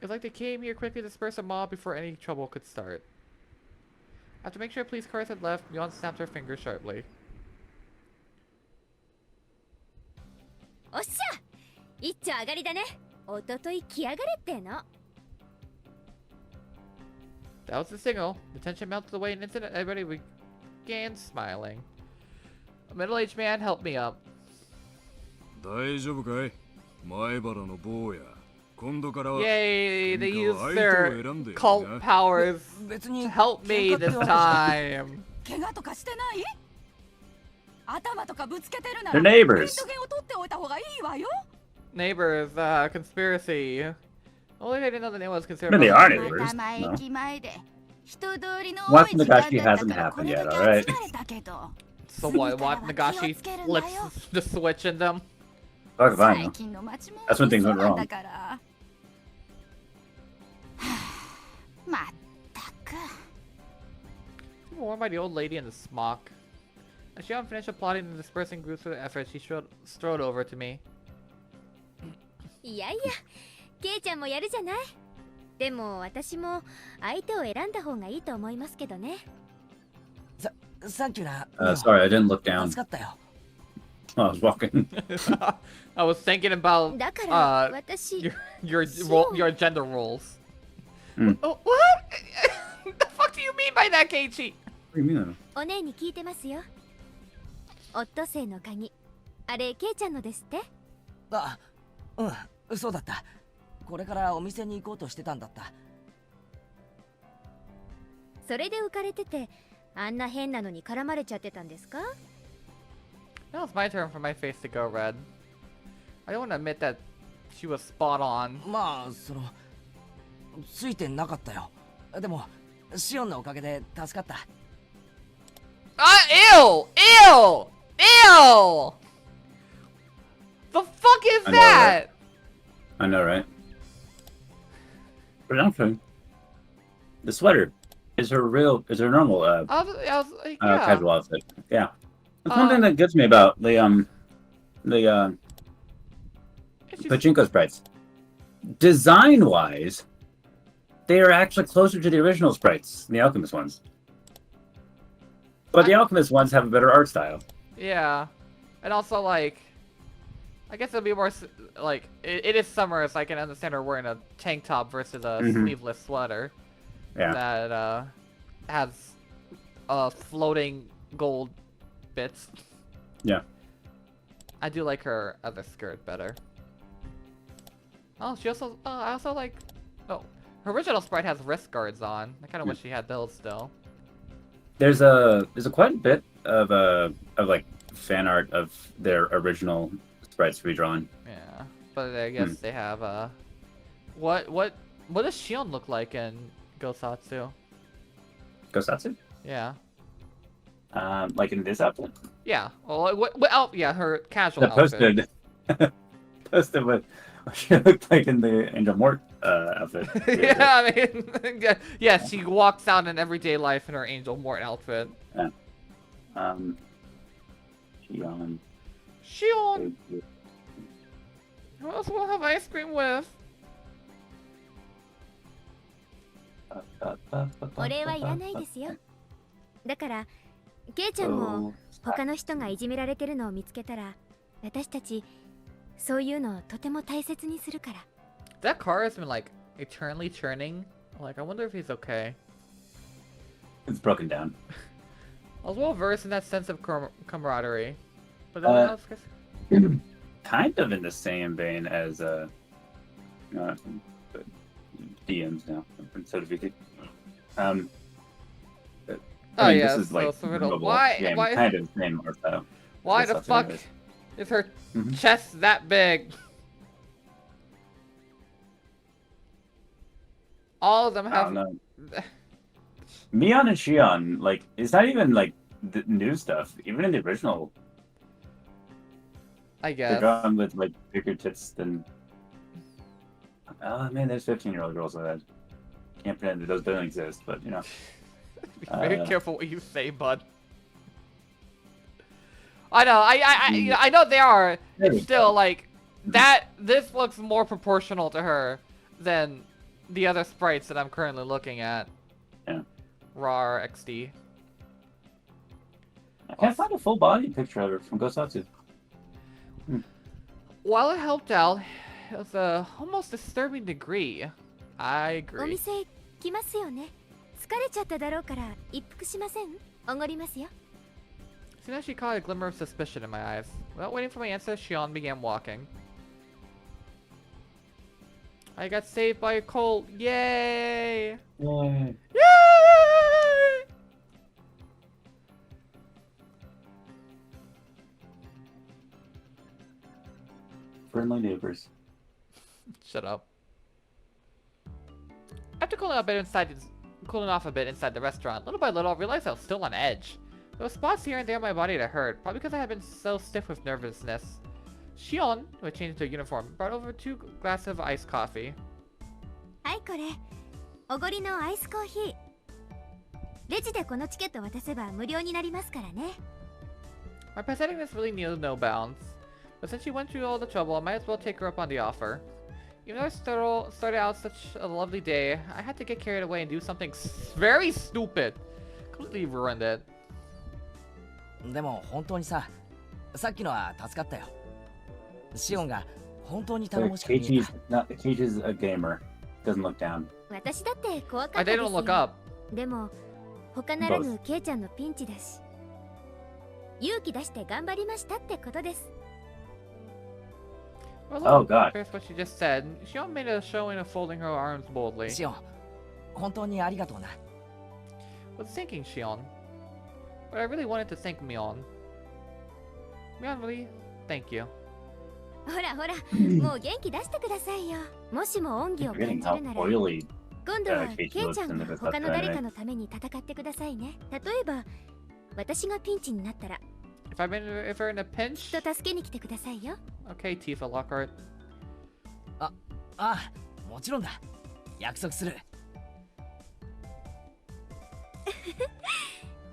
It was like they came here quickly to disperse a mob before any trouble could start. After making sure police cars had left, Mion snapped her fingers sharply. おっしゃ、一丁上がりだね。おととい来やがれっての。 That was the signal. The tension melted away in an instant and everybody began smiling. A middle-aged man helped me up. 大丈夫かい？前原の坊や。今度からは Yay, they 喧嘩 used は相手を their 選んでやる cult な。 powers 別 to に help me this time. 怪我とかしてない？頭とかぶつけてるな They're らレン neighbors. トゲンを取っておいた方がいいわよ。 Neighbors, conspiracy. Only they didn't know the name was considered. I mean, they are ま neighbors. た前 No. 駅前で人通りの多い時間だった Watanagashi か hasn't らこ happened れ yet, だけ alright? 集まれたけど So what? What Nagashi flips the switch in them? Fuck if I 最 know. 近の街も That's when things went そうなん wrong. だから。はあ、まったく。 Worn by the old lady in the smock. As Shion finished applauding the dispersing groups for their efforts, she strode over to me. いやいや、ケイちゃんもやるじゃない。でも私も相手を選んだ方がいいと思いますけどね。サンキューな。 Sorry, I didn't look down. 助かったよ。 I was walking. I was thinking about だから、 uh 私 your gender roles. Hmm. Oh, what? The fuck do you mean by that, Keiichi? What do you mean? お姉に聞いてますよ。オットセイの鍵、あれケイちゃんのですって？あ、うん、そうだった。これからお店に行こうとしてたんだった。それで浮かれてて、あんな変なのに絡まれちゃってたんですか？ Now it's my turn for my face to go red. I don't want to admit that she was spot on. まあ、ついてなかったよ。でも、シオンのおかげで助かった。Ew! Ew! Ew! The fuck is I know, that? I know, right? But okay. The sweater is her normal I was like, yeah. casual outfit. Yeah. That's one thing that gets me about the It's just- Pachinko sprites. Design-wise, they are actually closer to the original sprites, the Alchemist ones. But the Alchemist ones have a better art style. Yeah, and also like, I guess it'll be more like it is summer, so I can understand her wearing a tank top versus a sleeveless sweater. Yeah. That has floating gold bits. Yeah. I do like her other skirt better. Oh, she also. Oh, I also like. Oh, her original sprite has wrist guards on. I kind of wish she had those still. There's a quite a bit of like fan art of their original sprites redrawn. Yeah, but I guess they have what does Shion look like in Gosatsu? Gosatsu? Yeah. Like in this outfit? Yeah. Well, what oh yeah, her casual The outfit. posted what she looked like in the Angel Mort outfit. Yeah, I mean, yeah, she walks out in everyday life in her Angel Mort outfit. Yeah. Shion. Shion! Who else will have ice cream with? お礼はいらないですよ。だからケイちゃんも他の人がいじめられてるのを見つけたら、私たちそういうのをとても大切にするから。That car has been like eternally churning. Like, I wonder if he's okay. It's broken down. I was well versed in that sense of camaraderie, but then I was kind of in the same vein as DMs now, instead of VT. Oh mean, yeah, this is like so riddle. mobile Why? game, Why? kind of the same art style. Why That's the something fuck it is. is her chest that big? All of them I have. don't know. Mion and Shion, like, it's not even like the new stuff. Even in the original, I they're guess. drawn with like bigger tits than. Oh man, there's 15-year-old girls like that. Can't pretend that those don't exist, but you know. Be very careful what you say, bud. I know. I know they are. It's still like that. This looks more proportional to her than the other sprites that I'm currently looking at. Yeah. RAR XD. I can't find a full body picture of her from Gosatsu. While it helped out, it was a almost disturbing degree. I お agree. 店来ますよね。疲れちゃっただろうから一服しません？おごりますよ。 Soon as she caught a glimmer of suspicion in my eyes. Without waiting for my answer, Shion began walking. I got saved by a colt. Yay! Yay. Yay! Friendly neighbors. Shut up. After cooling off a bit inside the restaurant, little by little, I realized I was still on edge. There were spots here and there on my body that hurt, probably because I had been so stiff with nervousness. Shion, who had changed into a uniform, brought over 2 glasses of iced coffee. はいこれ。おごりのアイスコーヒー。レジでこのチケット渡せば無料になりますからね。 My patheticness really knew no bounds, but since she went through all the trouble, I might as well take her up on the offer. Even though I started out such a lovely day, I had to get carried away and do something very stupid. Completely ruined it. でも本当にさ、さっきのは助かったよ。シオンが本当に頼もしく見えた。Keiichi's a gamer. Doesn't look down. 私だって怖かった I です didn't よ。 look up. でも他ならぬケイちゃんのピンチだし、勇気出して頑張りましたってことです。 Well, Oh, God. Here's what she just said. Shion made a showing of folding her arms boldly. シオン、本当にありがとうな。I was thinking Shion, but I really wanted to thank Mion. Mion, really? Thank you. ほらほら、もう元気出してくださいよ。もしも恩義を感 Forgetting じ how るなら、 oily 今度は Keiichi ケイちゃ looks ん in が the 他の Gosatsu 誰か anime. のために戦ってくださいね。例えば、私がピンチになったら、 If we're in a pinch, きっと助けに来てくださいよ。 okay, Tifa Lockhart. ああ、もちろんだ。約束する。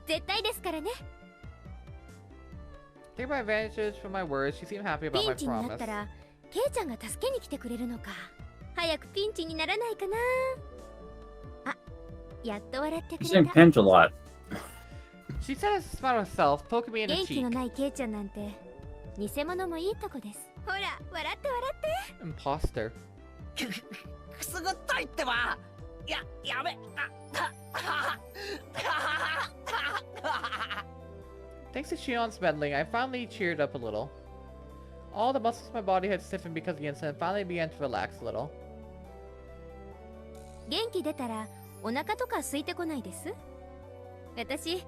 絶対ですからね。 Take my advantage from my words. She seemed happy about ピ my ンチになっ promise. たら、ケイちゃんが助けに来てくれるのか。早くピンチにならないかな。あ、やっと笑ってく She's れ saying た。 pinch a lot. She said as a smile herself, poking me in the 元気の cheek. ないケイちゃんなんて、偽物もいいとこです。ほら、笑って笑って。 Imposter. くすぐったいってば。やべ Thanks to Shion's meddling, I finally cheered up a little. All the muscles in my body had stiffened because of the incident finally began to relax a little. 元気出たらお腹とか空いてこないです？私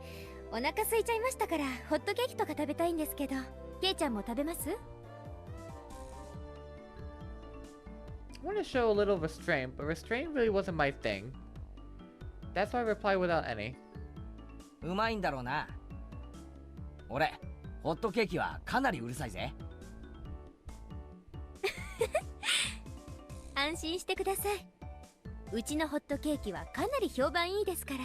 お腹空いちゃいましたからホットケーキとか食べたいんですけど、ケイちゃんも食べます？ I wanted to show a little restraint, but restraint really wasn't my thing. That's why I replied without any. うまいんだろうな。俺ホットケーキはかなりうるさいぜ。安心してください。うちのホットケーキはかなり評判いいですから。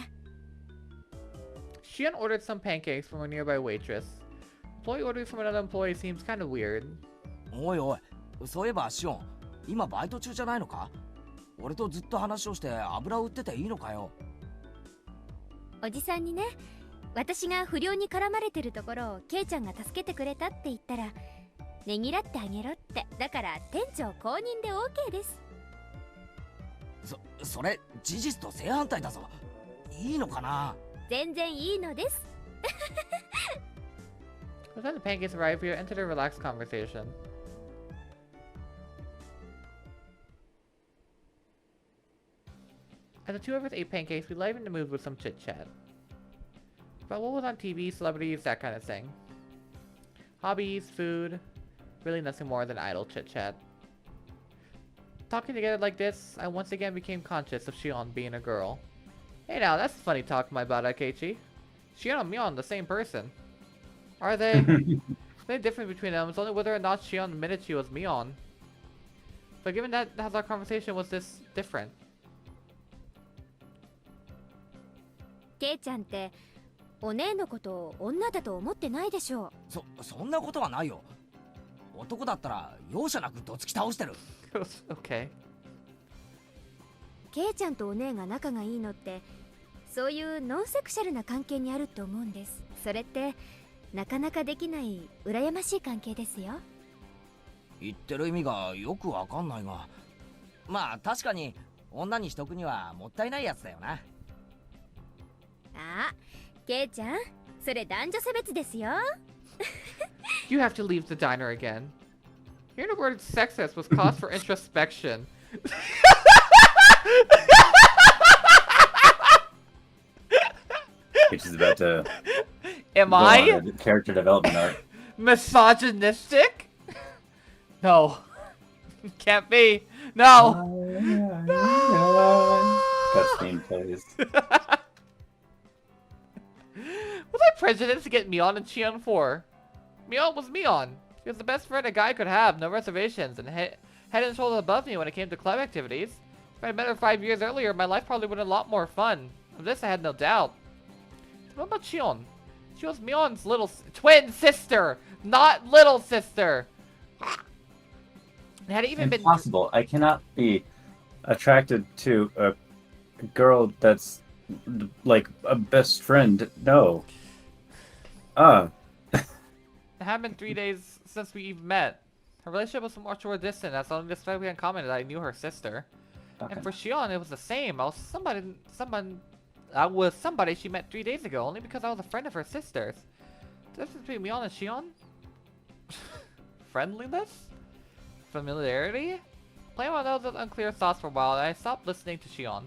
Shion ordered some pancakes from a nearby waitress. Employee ordering from another employee seems kind of weird. おいおい、そういえばシオン、今バイト中じゃないのか？俺とずっと話をして油売ってていいのかよ。おじさんにね、私が不良に絡まれてるところをケイちゃんが助けてくれたって言ったら、ねぎらってあげろって。だから店長公認で OK です。それ事実と正反対だぞ。いいのかな？全然いいのです。By the time the pancakes arrived, we entered a relaxed conversation. As the two of us ate pancakes, we lightened the mood with some chit-chat. About what was on TV, celebrities, that kind of thing. Hobbies, food, really nothing more than idle chit-chat. Talking together like this, I once again became conscious of Shion being a girl. Hey now, that's funny talking about Keiichi. Shion and Mion, the same person. Are they? The only difference between them is only whether or not Shion admitted she was Mion. But given that how our conversation was this different. ケイちゃんってお姉のことを女だと思ってないでしょう。そんなことはないよ。男だったら容赦なくどつき倒してる。Okay. ケイちゃんとお姉が仲がいいのってそういうノンセクシャルな関係にあると思うんです。それってなかなかできない羨ましい関係ですよ。言ってる意味がよくわかんないが、まあ確かに女にしとくにはもったいないやつだよな。あ、ケイちゃん、それ男女差別ですよ。You have to leave the diner again. Hearing the word sexist was cause for introspection. Which is about to Am go on I a character development arc. misogynistic? No. Can't be. No. Cutscene plays. Was I prejudiced to get Mion and Shion for? Mion was Mion. She was the best friend a guy could have, no reservations, and head and shoulders above me when it came to club activities. If I had met her 5 years earlier, my life probably would have been a lot more fun. Of this I had no doubt. What about Shion? She was Mion's little twin sister, not little sister. It had even been Impossible. I cannot be attracted to a girl that's like a best friend. No. It had been 3 days since we even met. Her relationship was much more distant. That's the only despite we had commented that I knew her sister. Okay. And for Shion, it was the same. I was somebody she met 3 days ago, only because I was a friend of her sister's. The difference between Mion and Shion? Friendliness? Familiarity? Playing one of those unclear thoughts for a while, and I stopped listening to Shion.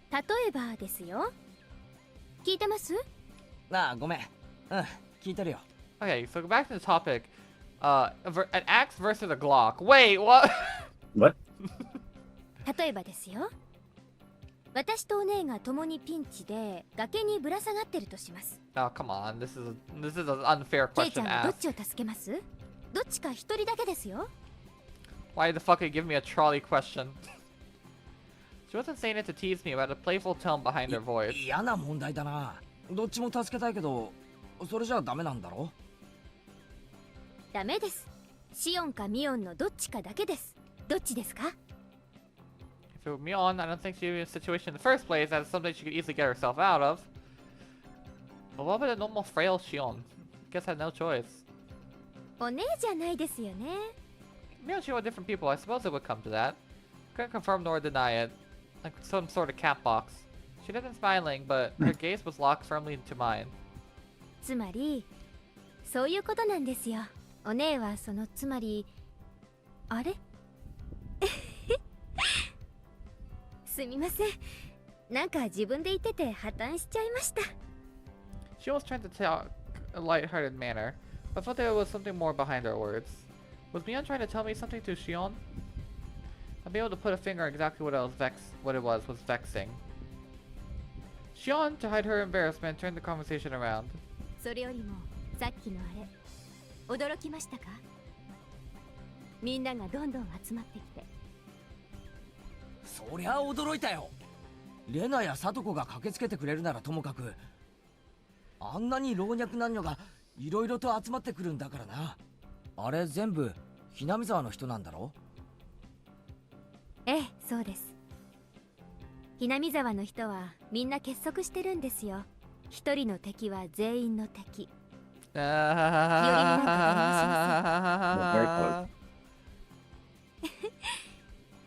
例えばですよ。聞いてます？なあ、ごめん。聞いてるよ。Okay, so go back to the topic. An axe versus a Glock. Wait, what? What? 例えばですよ。私とお姉が共にピンチで崖にぶら下がってるとします。Oh, come on. This is an unfair ケイちゃ question ん to はどっ ask. ちを助けます？どっちか一人だけですよ。Why the fuck are you giving me a trolley question? She wasn't saying it to tease me, but had a playful tone behind her voice. 嫌な問題だな。どっちも助けたいけど、それじゃダメなんだろ？ダメです。シオンかミオンのどっちかだけです。どっちですか？ If it were Mion, I don't think she'd be in a situation in the first place. That's something she could easily get herself out of. But what about a normal frail Shion? Guess I had no choice. お姉じゃないですよね。Mion and Shion were different people. I suppose it would come to that. Couldn't confirm nor deny it. like some sort of cat box. She wasn't smiling, but her gaze was locked firmly into mine. つまりそういうことなんですよ。お姉はそのつまりあれすみません。なんか自分で言ってて破綻しちゃいました。She was trying to talk a light-hearted manner, but thought there was something more behind her words. Was Mion trying to tell me something to Shion? I'd be able to put a finger on exactly what it was vexing. Shion, to hide her embarrassment, turned the conversation around. それよりもさっきのあれ驚きましたか？みんながどんどん集まってきて。そりゃ驚いたよ。レナやサトコが駆けつけてくれるならともかく、あんなに老若男女がいろいろと集まってくるんだからな。あれ全部ひなみ沢の人なんだろ？ええ、そうです。ひなみ沢の人はみんな結束してるんですよ。一人の敵は全員の敵。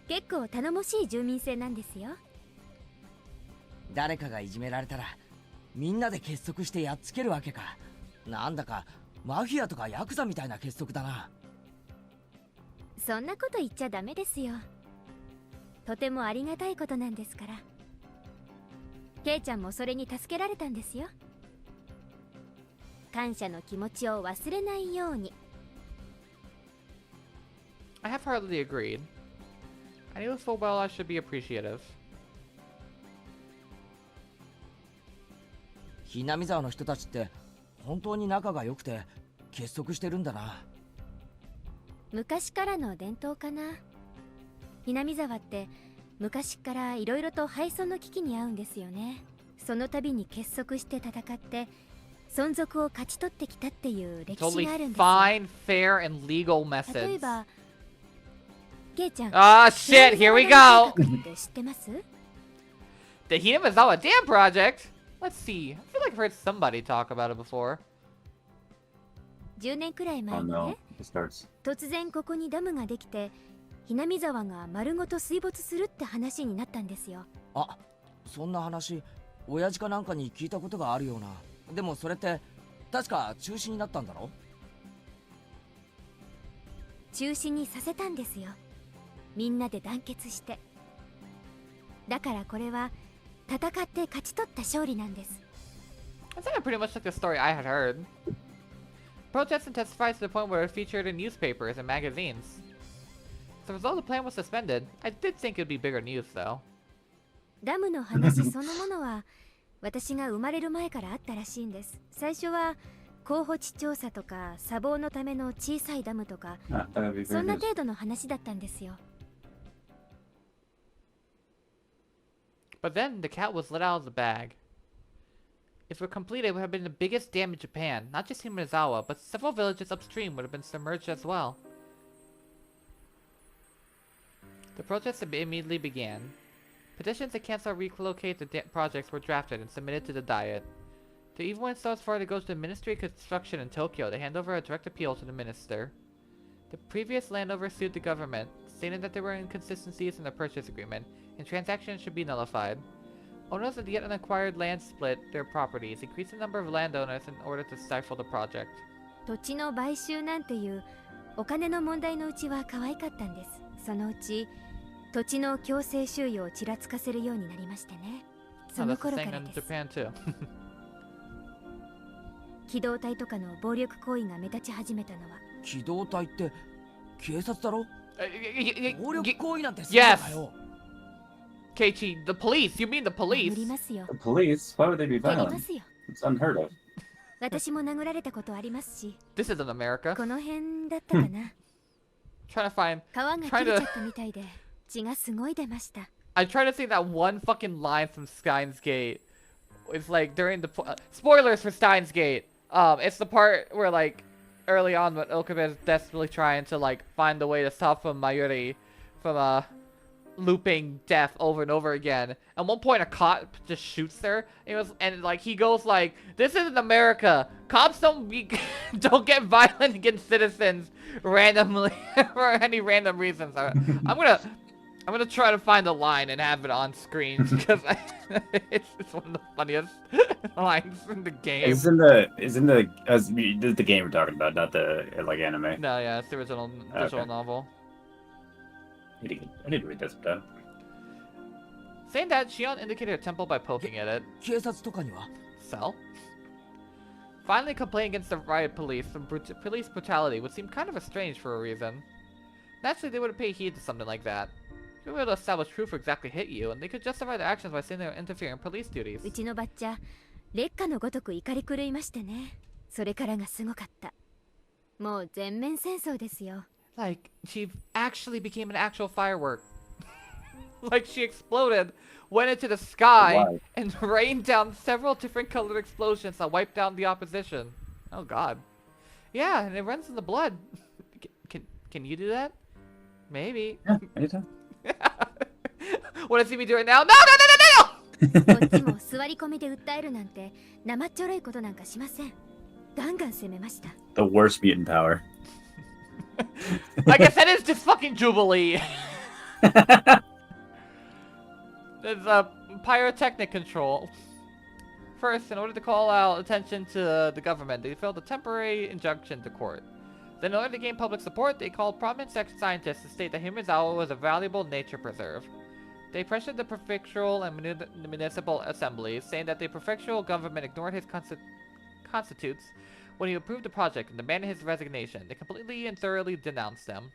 結構頼もしい住民性なんですよ。誰かがいじめられたらみんなで結束してやっつけるわけか。なんだかマフィアとかヤクザみたいな結束だな。そんなこと言っちゃダメですよ。とてもありがたいことなんですから。ケイちゃんもそれに助けられたんですよ。感謝の気持ちを忘れないように。I have hardly agreed. I knew full well I should be appreciative. ひなみ沢の人たちって本当に仲が良くて結束してるんだな。昔からの伝統かな。ひなみ沢って昔からいろいろと敗損の危機に遭うんですよね。その度に結束して戦って存続を勝ち取ってきたっていう歴史があるんですよ。Totally fine, fair, and legal methods. 例えばケイちゃん。Ah, shit, here we go! 知ってます？ The Hinamizawa Dam Project? Let's see. I feel like I've heard somebody talk about it before. 10年くらい前にね、突然ここにダムができてひなみ沢が丸ごと水没するって話になったんですよ。あ、そんな話親父かなんかに聞いたことがあるような。でもそれって確か中止になったんだろ？中止にさせたんですよ。みんなで団結して。だからこれは戦って勝ち取った勝利なんです。I think I pretty much took the story I had heard. Protests intensified to the point where it featured in newspapers and magazines. As a result, the plan was suspended. I did think it would be bigger news, though. ダムの話そのものは私が生まれる前からあったらしいんです。最初は候補地調査とか砂防のための小さいダムとか、そんな程度の話だったんですよ。But then the cat was let out of the bag. If it were completed, it would have been the biggest dam in Japan. Not just Hinamizawa, but several villages upstream would have been submerged as well. The protests immediately began. Petitions to cancel or relocate the projects were drafted and submitted to the Diet. They even went so far to go to the Ministry of Construction in Tokyo to hand over a direct appeal to the minister. The previous landowner sued the government, stating that there were inconsistencies in the purchase agreement, and transactions should be nullified. Owners of the yet unacquired land split their properties, increasing the number of landowners in order to stifle the project. 土地の買収なんていうお金の問題のうちは可愛かったんです。そのうち土地の強制収用をちらつかせるようになりましてね。その頃からです。機動隊とかの暴力行為が目立ち始めたのは。機動隊って警察だろ？暴力行為なんて。Yes. Keiichi, the police. You mean the police? The police? Why would they be violent? It's unheard of. 私も殴られたことありますし。This isn't America. この辺だったかな。Trying to find. 皮が切れちゃったみたいで血がすごい出ました。I'm trying to see that one fucking line from Steins Gate. It's like during the spoilers for Steins Gate. It's the part where like early on when Okabe is desperately trying to like find a way to stop Mayuri from looping death over and over again. At one point, a cop just shoots her, and like he goes like, "This isn't America. Cops don't get violent against citizens randomly for any random reasons." I'm I'm gonna try to find the line and have it on screen because it's one of the funniest lines in the game. It's in the game we're talking about, not the like anime. No, yeah, it's the original visual novel. I need to read this sometime. Saying that, Shion indicated a temple by poking at it. 警察とかには Sell? Finally complaining against the riot police, some police brutality would seem kind of strange for a reason. Naturally, they wouldn't pay heed to something like that. They were able to establish proof exactly hit you, and they could justify their actions by saying they were interfering in police duties. うちのバッチャ劣化のごとく怒り狂いましてね。それからがすごかった。もう全面戦争ですよ。Like, she actually became an actual firework. Like, she exploded, went into the sky, Why? and rained down several different colored explosions that wiped down the opposition. Oh god. Yeah, and it runs in the blood. Can you do that? Maybe. Yeah, anytime. Wanna see me do it now? No, no, no, no, no! こっちも座り込みで訴えるなんて生っちょろいことなんかしません。ガンガン攻めました。The worst mutant power. Like I said, it's just fucking Jubilee. There's a pyrotechnic control. First, in order to call out attention to the government, they filed a temporary injunction to court. Then, in order to gain public support, they called prominent scientists to state that Hinamizawa was a valuable nature preserve. They pressured the prefectural and municipal assemblies, saying that the prefectural government ignored his constitutes when he approved the project and demanded his resignation. They completely and thoroughly denounced him.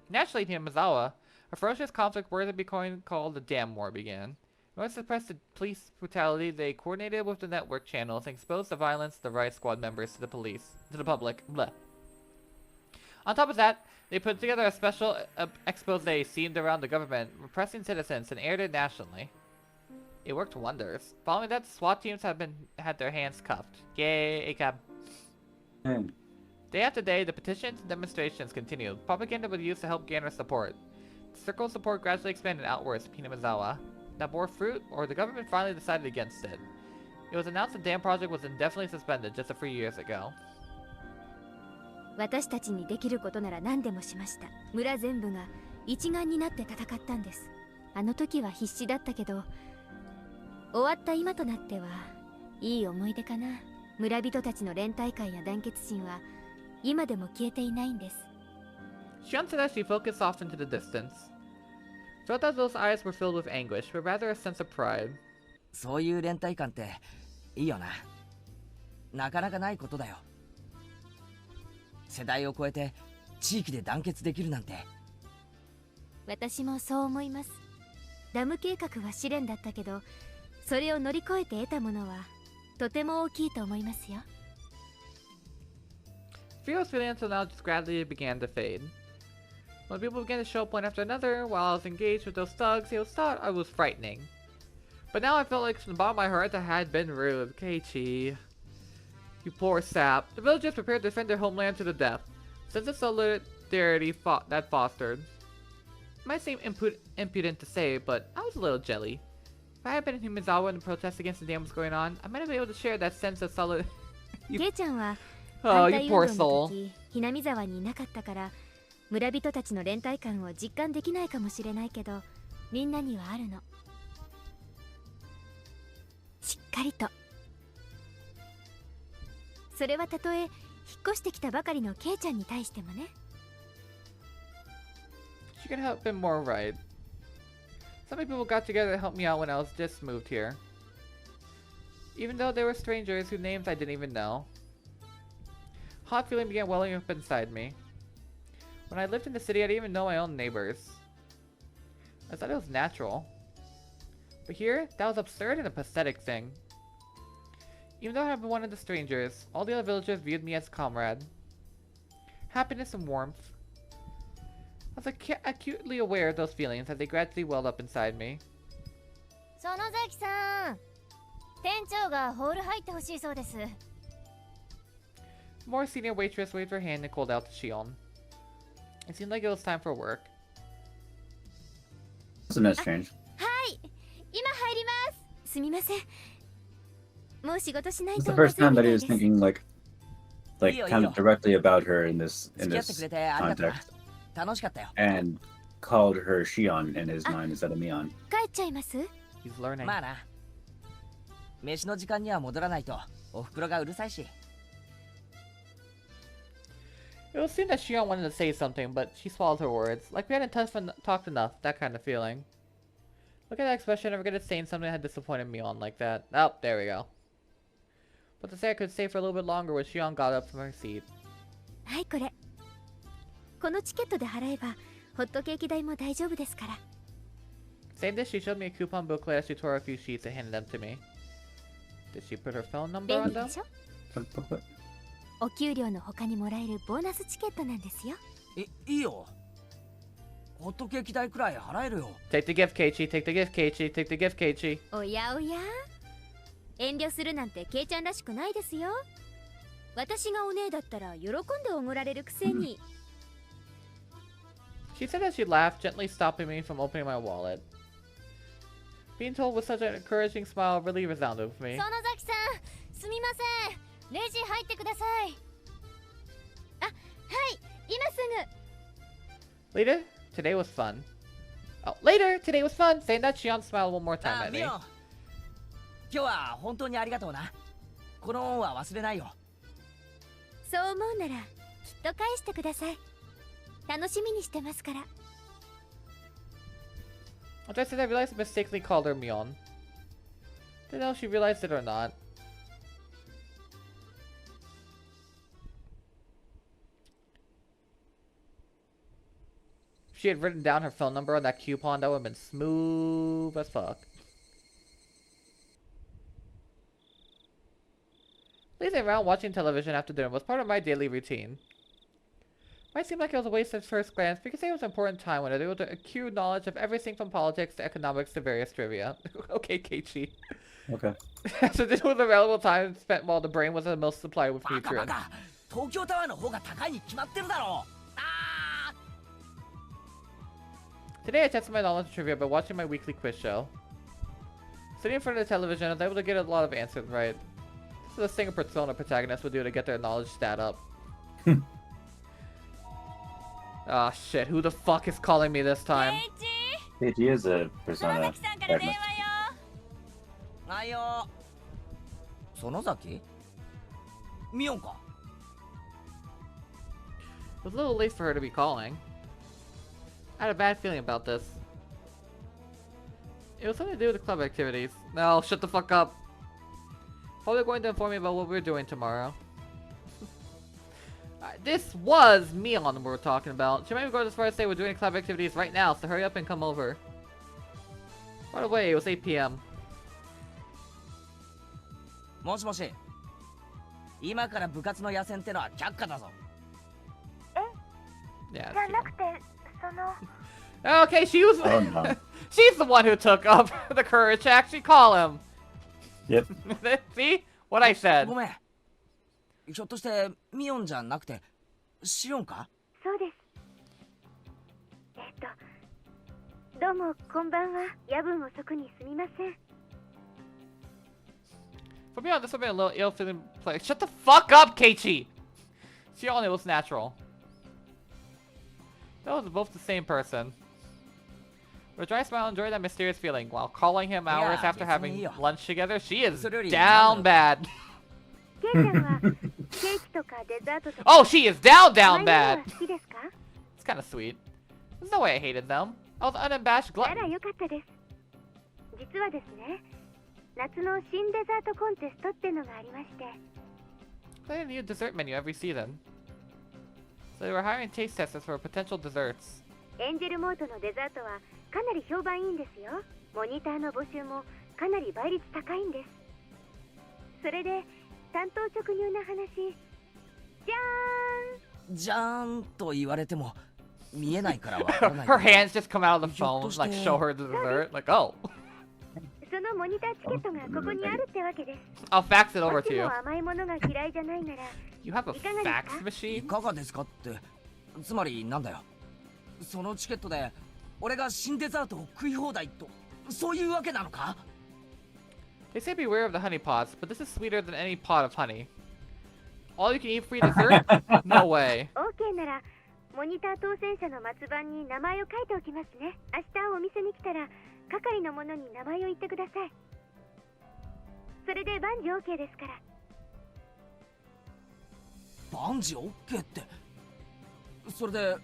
Naturally, in Hinamizawa, a ferocious conflict worthy of becoming called the Dam War began. In order to suppress the police brutality, they coordinated with the network channels and exposed the violence of the riot squad members to the public. Bleh. On top of that, they put together a special expose themed around the government, repressing citizens, and aired it nationally. It worked wonders. Following that, SWAT teams had their hands cuffed. Yay, ACAB. Day after day, the petitions and demonstrations continued. Propaganda was used to help garner support. The circle of support gradually expanded outwards to Hinamizawa. That bore fruit, or the government finally decided against it. It was announced the dam project was indefinitely suspended just a few years ago. 私たちにできることなら何でもしました。村全部が一丸になって戦ったんです。あの時は必死だったけど、終わった今となってはいい思い出かな。村人たちの連帯感や団結心は今でも消えていないんです。Shion said as she focused off into the distance. Felt that those eyes were filled with anguish, but rather a sense of pride. そういう連帯感っていいよな。なかなかないことだよ。世代を超えて地域で団結できるなんて。私もそう思います。ダム計画は試練だったけど、それを乗り越えて得たものはとても大きいと思いますよ。Fio's feeling until now just gradually began to fade. When people began to show up one after another, while I was engaged with those thugs, they thought I was frightening. But now I felt like from the bottom of my heart that I had been rude. Keiichi. You poor sap. The villagers prepared to defend their homeland to the death. Since the solidarity that fostered. It might seem impudent to say, but I was a little jelly. If I had been in Hinamizawa when the protest against the dam was going on, I might have been able to share that sense of solidarity. ケイちゃんは Oh, 反 you 対 poor 運動の soul. 時、南沢にいなかったから村人たちの連帯感を実感できないかもしれないけど、みんなにはあるの。しっかりと。それはたとえ引っ越してきたばかりのケイちゃんに対してもね。She could have been more right. So many people got together to help me out when I was just moved here. Even though they were strangers whose names I didn't even know. Hot feeling began welling up inside me. When I lived in the city, I didn't even know my own neighbors. I thought it was natural. But here, that was absurd and a pathetic thing. Even though I had been one of the strangers, all the other villagers viewed me as a comrade. Happiness and warmth. I was acutely aware of those feelings as they gradually welled up inside me. 園崎さん、店長がホール入ってほしいそうです。A more senior waitress waved her hand and called out to Shion. It seemed like it was time for work. That's a nice change. はい、今入ります。すみません。もう仕事しない It's と the first time that he ま was ずいみたいです。 thinking like kind of directly about her in this 付き合ってくれ context. てありがとうな。楽しかったよ。And called her Shion in his mind instead of Mion. 帰っちゃいます？ He's learning. まあな。飯の時間には戻らないとお袋がうるさいし。 It was soon that Shion wanted to say something, but she swallowed her words. Like we hadn't talked enough, that kind of feeling. Look at that expression, never good at saying something that had disappointed me on like that. Oh, there we go. But to say I could stay for a little bit longer when Shion got up from her seat. はいこれ。このチケットで払えばホットケーキ代も大丈夫ですから。 Saying this, she showed me a coupon booklet as she tore a few sheets and handed them to me. Did she put her phone number 便 on 利 them? でしょ？ What booklet? お給料の他にもらえるボーナスチケットなんですよ。いいよ。ホットケーキ代くらい払えるよ。Take the gift, Keiichi. Take the gift, Keiichi. Take the gift, Keiichi. おやおや。遠慮するなんてケイちゃんらしくないですよ。私がお姉だったら喜んでおごられるくせに。She said as she laughed, gently stopping me from opening my wallet. Being told with such an encouraging smile really resounded with me. 園崎さん、すみません。レジ入ってください。あ、はい、今すぐ。 Later, today was fun. Oh, later, today was fun. Saying that, Shion smiled one more time あ、 at ミ me. オン。今日は本当にありがとうな。この恩は忘れないよ。そう思うならきっと返してください。楽しみにしてますから。 After I said I realized I mistakenly called her Mion. Didn't know if she realized it or not. If she had written down her phone number on that coupon, that would have been smooth as fuck. Lazing around watching television after dinner was part of my daily routine. Might seem like it was a waste at first glance, but you could say it was an important time when I was able to accrue knowledge of everything from politics to economics to various trivia. Okay, Keiichi. Okay. So this was available time spent while the brain was the most supplied with バカバ nutrients. カ。東京タワーの方が高いに決まってるだろう。あ Today I tested my knowledge of trivia by watching my weekly quiz show. Sitting in front of the television, I was able to get a lot of answers right. This is a thing a Persona protagonist would do to get their knowledge stat up. Ah shit, who the fuck is calling me this time? He is a persona. あ。はいよ。園崎？ミオンか。 It was a little late for her to be calling. I had a bad feeling about this. It was something to do with the club activities. No, shut the fuck up. Probably going to inform me about what we're doing tomorrow. This was Mion we were talking about. She might even go as far as say we're doing club activities right now, so hurry up and come over. By the way, it was 8 p.m. もしもし。今から部活の野戦ってのは却下だぞ。 Yeah. じゃなくて、その。 Okay, she was. Oh, no. She's the one who took up the courage to actually call him. Yep. See what I said? ごめん。ひょっとしてミオンじゃなくてシオンか？そうです。どうもこんばんは。夜分遅くにすみません。 For me, this would be a little ill-fitting play. Shut the fuck up, Keiichi! She only looks natural. That was both the same person. With a dry smile, enjoyed that mysterious feeling while calling him hours Yeah, after having definitely. lunch together. She is Absolutely. down bad. ケイちゃんはケーキとかデザートとか Oh, she is down 甘いもの bad. は好きですか？ It's kind of sweet. There's no way I hated them. I was an unabashed なら glutton. よかったです。実はですね、夏の新デザートコンテストってのがありまして。 They had a new dessert menu every season. So they were hiring taste testers for potential desserts. エンジェルモートのデザートはかなり評判いいんですよ。モニターの募集もかなり倍率高いんです。それで担当直入な話。じゃーん。じゃーんと言われても見えないからわからない。 Her hands just come out of the phone, Just, like show her the dessert. Like, oh. そのモニターチケットがここにあるってわけです。 I'll fax it こ over っち to you. も甘いものが嫌いじゃないなら。 You have a いかがですか？ fax い machine? かがですかってつまりなんだよ。そのチケットで俺が新デザートを食い放題とそういうわけなのか？ They say beware of the honey pots, but this is sweeter than any pot of honey. All you can eat free dessert? No way. OK ならモニター当選者の末番に名前を書いておきますね。明日お店に来たら係の者に名前を言ってください。それで万事 OK ですから。万事 OK って、それで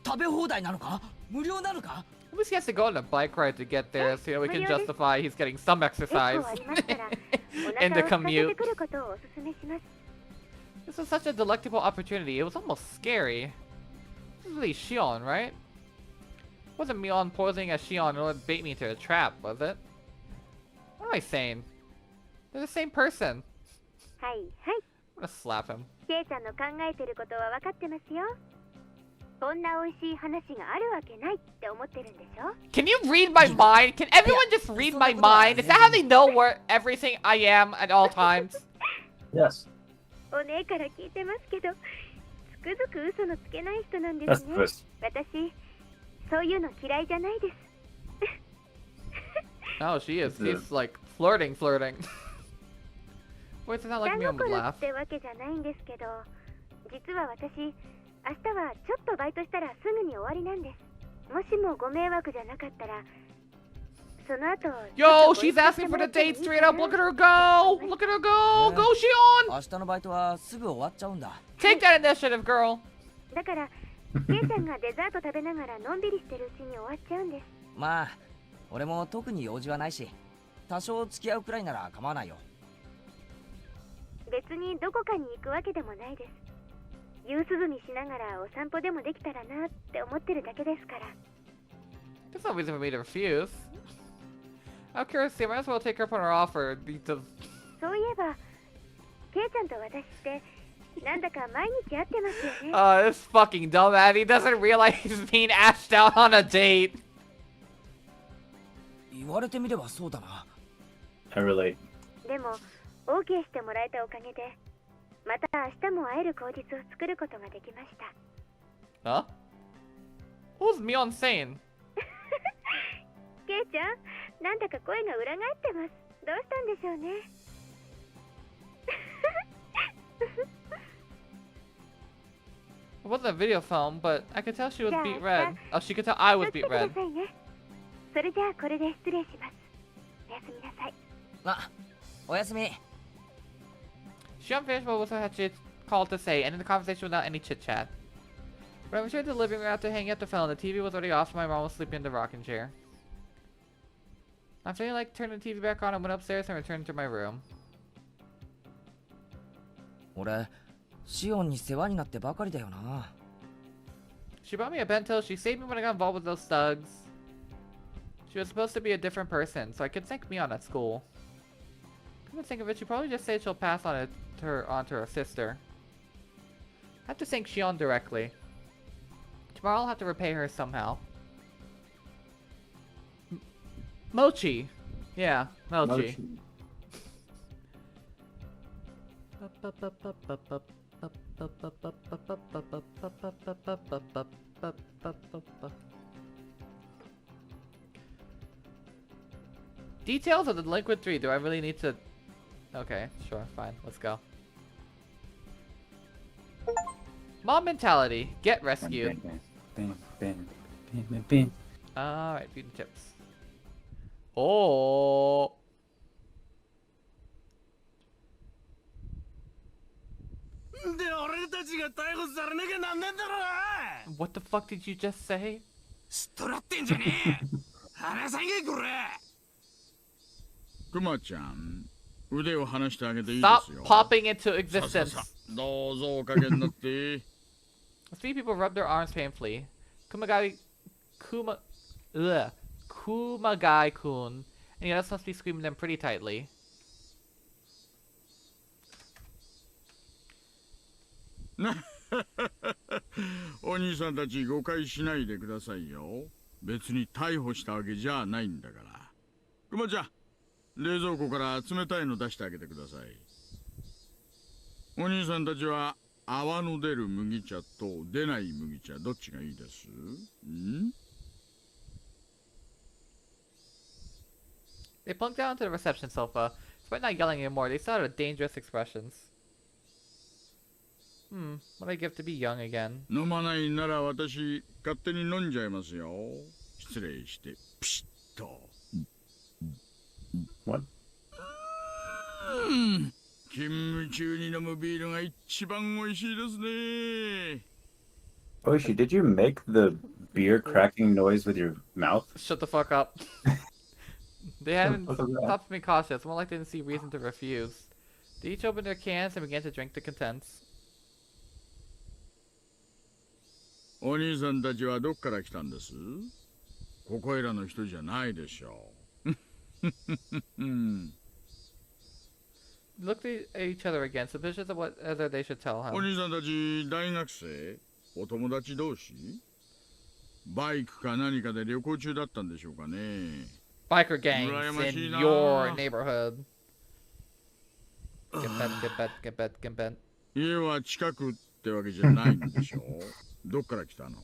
食べ放題なのか、無料なのか。 At least he has to go on a bike ride to get there, so we can justify he's getting some exercise in the commute. This was such a delectable opportunity. It was almost scary. This is really Shion, right? Wasn't Mion posing as Shion in order to bait me into a trap, was it? What am I saying? They're the same person. I'm gonna slap him. Can you read my mind? Can everyone just read my mind? Is that how they know where everything I am at all times? Yes. お姉から聞いてますけど、つくづく嘘のつけない人なんで That's す the ね。 twist. 私、そういうの嫌いじゃないです。 No, she is. She's like flirting. Wait, it's not like Mion would 心 laugh. ってわけじゃないんですけど、実は私、明日はちょっとバイトしたらすぐに終わりなんです。もしもご迷惑じゃなかったら、その後。 Yo, she's asking for the date straight up. Look at her go. Look at her go. Go, Shion. 明日のバイトはすぐ終わっちゃうんだ。 Take that initiative, girl. だから、ケイちゃんがデザート食べながらのんびりしてるうちに終わっちゃうんです。まあ、俺も特に用事はないし、多少付き合うくらいなら構わないよ。別にどこかに行くわけでもないです。夕涼みしながらお散歩でもできたらなって思ってるだけですから。 There's no reason for me to refuse. I'm curious, I might as well take her up on her offer. そういえば、ケイちゃんと私ってなんだか毎日会ってますよね。This fucking dumbass. He doesn't realize he's being asked out on a date. 言われてみればそうだな。I relate. でも、OK してもらえたおかげで、また明日も会える口実を作ることができました。Huh? What was Mion saying? ケイちゃん、なんだか声が裏返ってます。どうしたんでしょうね。It wasn't a video phone, but I could tell she was beat red. Oh, she could tell I was beat red. それじゃあこれで失礼します。おやすみなさい。あ、おやすみ。 Shion finished what was what she had called to say, ending the conversation without any chit-chat. When I returned to the living room after hanging up the phone, the TV was already off and my mom was sleeping in the rocking chair. I'm feeling like turning the TV back on and went upstairs and returned to my room. 俺、シオンに世話になってばかりだよな。 She brought me a bento, she saved me when I got involved with those thugs. She was supposed to be a different person, so I could thank Mion at school. Come to think of it, she probably just said she'll pass on to her sister. I have to thank Shion directly. Tomorrow I'll have to repay her somehow. Mochi! Yeah, Mochi. Details of the Delinquent 3. Do I really need to... Okay, sure, fine. Let's go. Mom mentality. Get rescued. Alright, beauty tips. Oh. What the fuck did you just say? Stop popping into existence. どうぞおかけになって。 Three people rub their arms painfully. Kumagai-kun, and the others must be squeezing them pretty tightly. お兄さんたち誤解しないでくださいよ。別に逮捕したわけじゃないんだから。クマちゃん、冷蔵庫から冷たいの出してあげてください。お兄さんたちは泡の出る麦茶と出ない麦茶どっちがいいです？ん？ They plunked down to the reception sofa. Despite not yelling anymore, they still had dangerous expressions. What I give to be young again. 飲まないなら私勝手に飲んじゃいますよ。失礼してピシッと。What? 勤務中に飲むビールが一番美味しいですね。Oishi, did you make the beer cracking noise with your mouth? Shut the fuck up. They haven't What was that? stopped to be cautious. More like they didn't see reason to refuse. They each opened their cans and began to drink to contents. お兄さんたちはどっから来たんです？ここいらの人じゃないでしょう。Looked at each other again, suspicious of whether they should tell お him. 兄さんたち大学生？お友達同士？バイクか何かで旅行中だったんでしょうかね。Biker gangs in your neighborhood. Get bet. 家は近くってわけじゃないんでしょう。どっから来たの？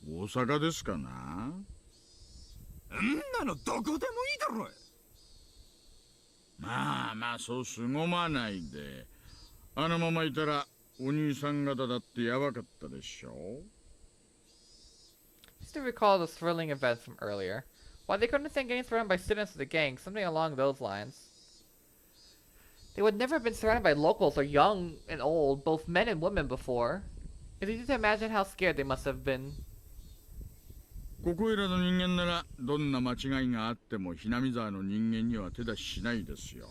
大阪ですかな？んなのどこでもいいだろ。まあそうすごまないで。あのままいたらお兄さん方だってやばかったでしょ。Just to recall the thrilling events from earlier. Why they couldn't understand getting surrounded by students of the gang, something along those lines. They would never have been surrounded by locals or young and old, both men and women before. It's easy to imagine how scared they must have been. ここいらの人間ならどんな間違いがあってもHinamizawaの人間には手出ししないですよ。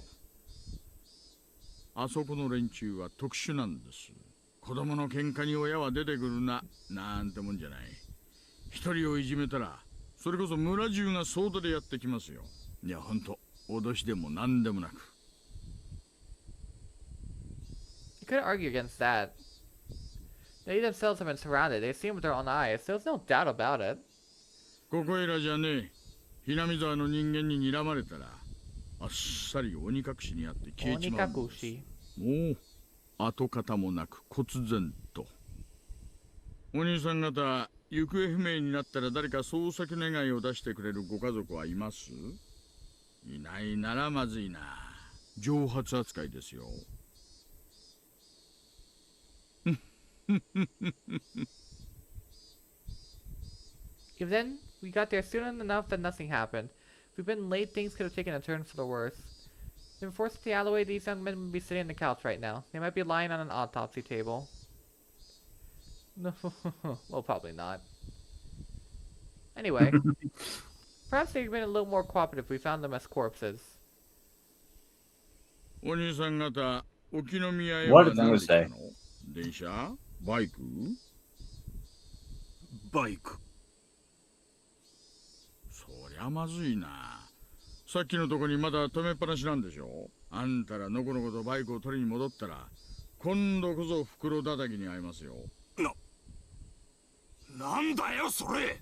あそこの連中は特殊なんです。子供の喧嘩に親は出てくるな、なんてもんじゃない。一人をいじめたらそれこそ村中が総出でやってきますよ。いやほんと脅しでも何でもなく。You couldn't argue against that. They themselves have been surrounded. They've seen with their own eyes. There's no doubt about it. ここいらじゃねえ。Hinamizawaの人間に睨まれたらあっさり鬼隠しにあって消えちまうんです。もう跡形もなく忽然と。お兄さん方行方不明になったら誰か捜索願いを出してくれるご家族はいます？いないならまずいな。蒸発扱いですよ。If then we got there soon enough that nothing happened. If we'd been late, things could have taken a turn for the worse. If they were forced to the alleyway, these young men would be sitting on the couch right now. They might be lying on an autopsy table. No, well, probably not. Anyway, perhaps they'd been a little more cooperative if we found them as corpses. お兄さん方、沖宮へは何で来たの？電車？バイク？バイク。そりゃまずいな。さっきのとこにまだ止めっぱなしなんでしょ。あんたらのこのことバイクを取りに戻ったら今度こそ袋叩きに遭いますよ。なんだよそれ。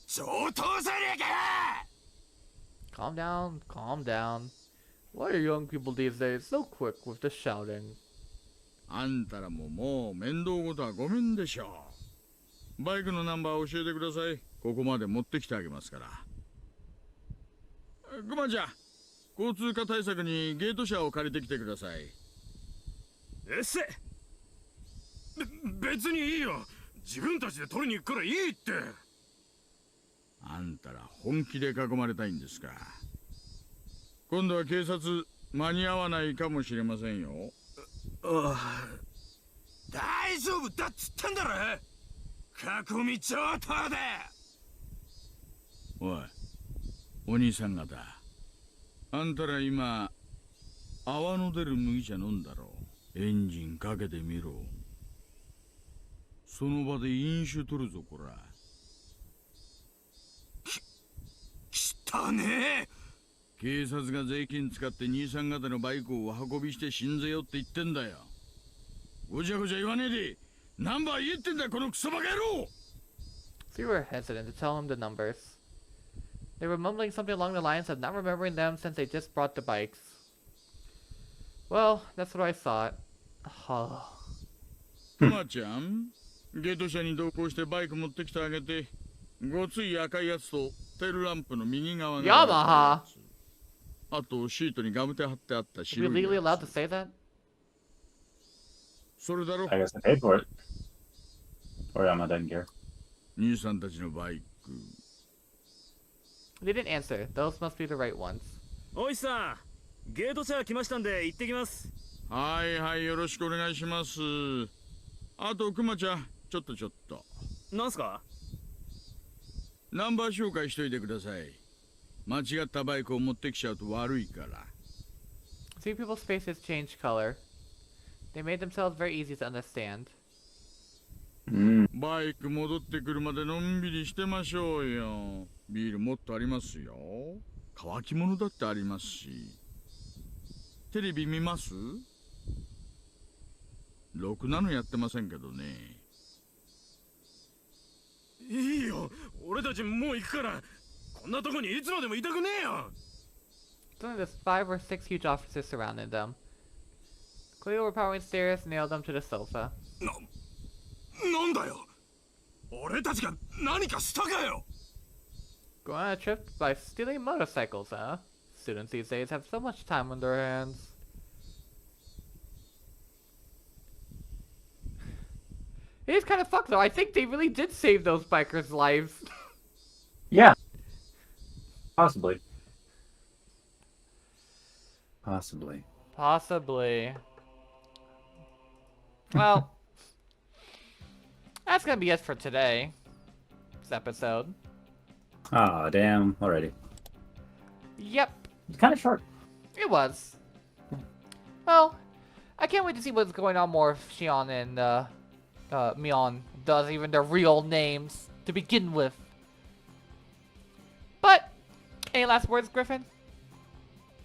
上等じゃねえか。 Calm down. Why are young people these days so quick with the shouting? あんたらももう面倒ごとはごめんでしょう。バイクのナンバー教えてください。ここまで持ってきてあげますから。クマちゃん、交通課対策にゲート車を借りてきてください。別にいいよ。自分たちで取りに行くからいいって。あんたら本気で囲まれたいんですか。今度は警察間に合わないかもしれませんよ。大丈夫だっつったんだろ。囲み上等で。おい、お兄さん方、あんたら今泡の出る麦茶飲んだろ。エンジンかけてみろ。その場で飲酒取るぞこら。きたねえ。警察が税金使って兄さん方のバイクを運びして死んぜよって言ってんだよ。ごちゃごちゃ言わねえでナンバー言えってんだこのクソバカ野郎。 So you were hesitant to tell him the numbers. They were mumbling something along the lines of not remembering them since they just brought the bikes. Well, that's what I thought. クマちゃん、ゲート車に同行してバイク持ってきてあげて。ごつい赤いやつとテールランプの右側がヤマハ。あとシートにガムテ貼ってあった白いやつ。Are we legally allowed to say that? それだろ I guess I paid for it. Or am I done gear? 兄さんたちのバイク。 They didn't answer. Those must be the right ones. おいさん、ゲート車来ましたんで行ってきます。はいはい、よろしくお願いします。あと、クマちゃん、ちょっと。なんすか？ナンバー紹介しといてください。間違ったバイクを持ってきちゃうと悪いから。See people's faces change color. They made themselves very easy to understand. バイク戻ってくるまでのんびりしてましょうよ。ビールもっとありますよ。乾き物だってありますし。テレビ見ます？ろくなのやってませんけどね。いいよ、俺たちもう行くから。こんなとこにいつまでもいたくねえよ。Suddenly there's 5 or 6 huge officers surrounding them. Clearly overpowering stares nailed them to the sofa. なんだよ。俺たちが何かしたかよ。Going on a trip by stealing motorcycles, huh? Students these days have so much time on their hands. It is kind of fucked though. I think they really did save those bikers' lives. Yeah. Possibly. Possibly. Possibly. Well, that's gonna be it for today. This episode. Ah, damn. Already. Yep, It's kind of short. it was. Well, I can't wait to see what's going on more if Shion and Mion does even their real names to begin with. But, any last words, Griffin?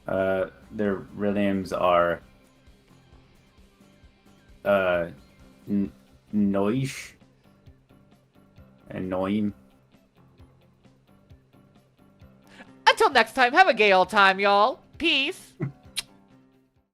Their real names are Noish and Noim. Until next time, have a gay old time, y'all. Peace.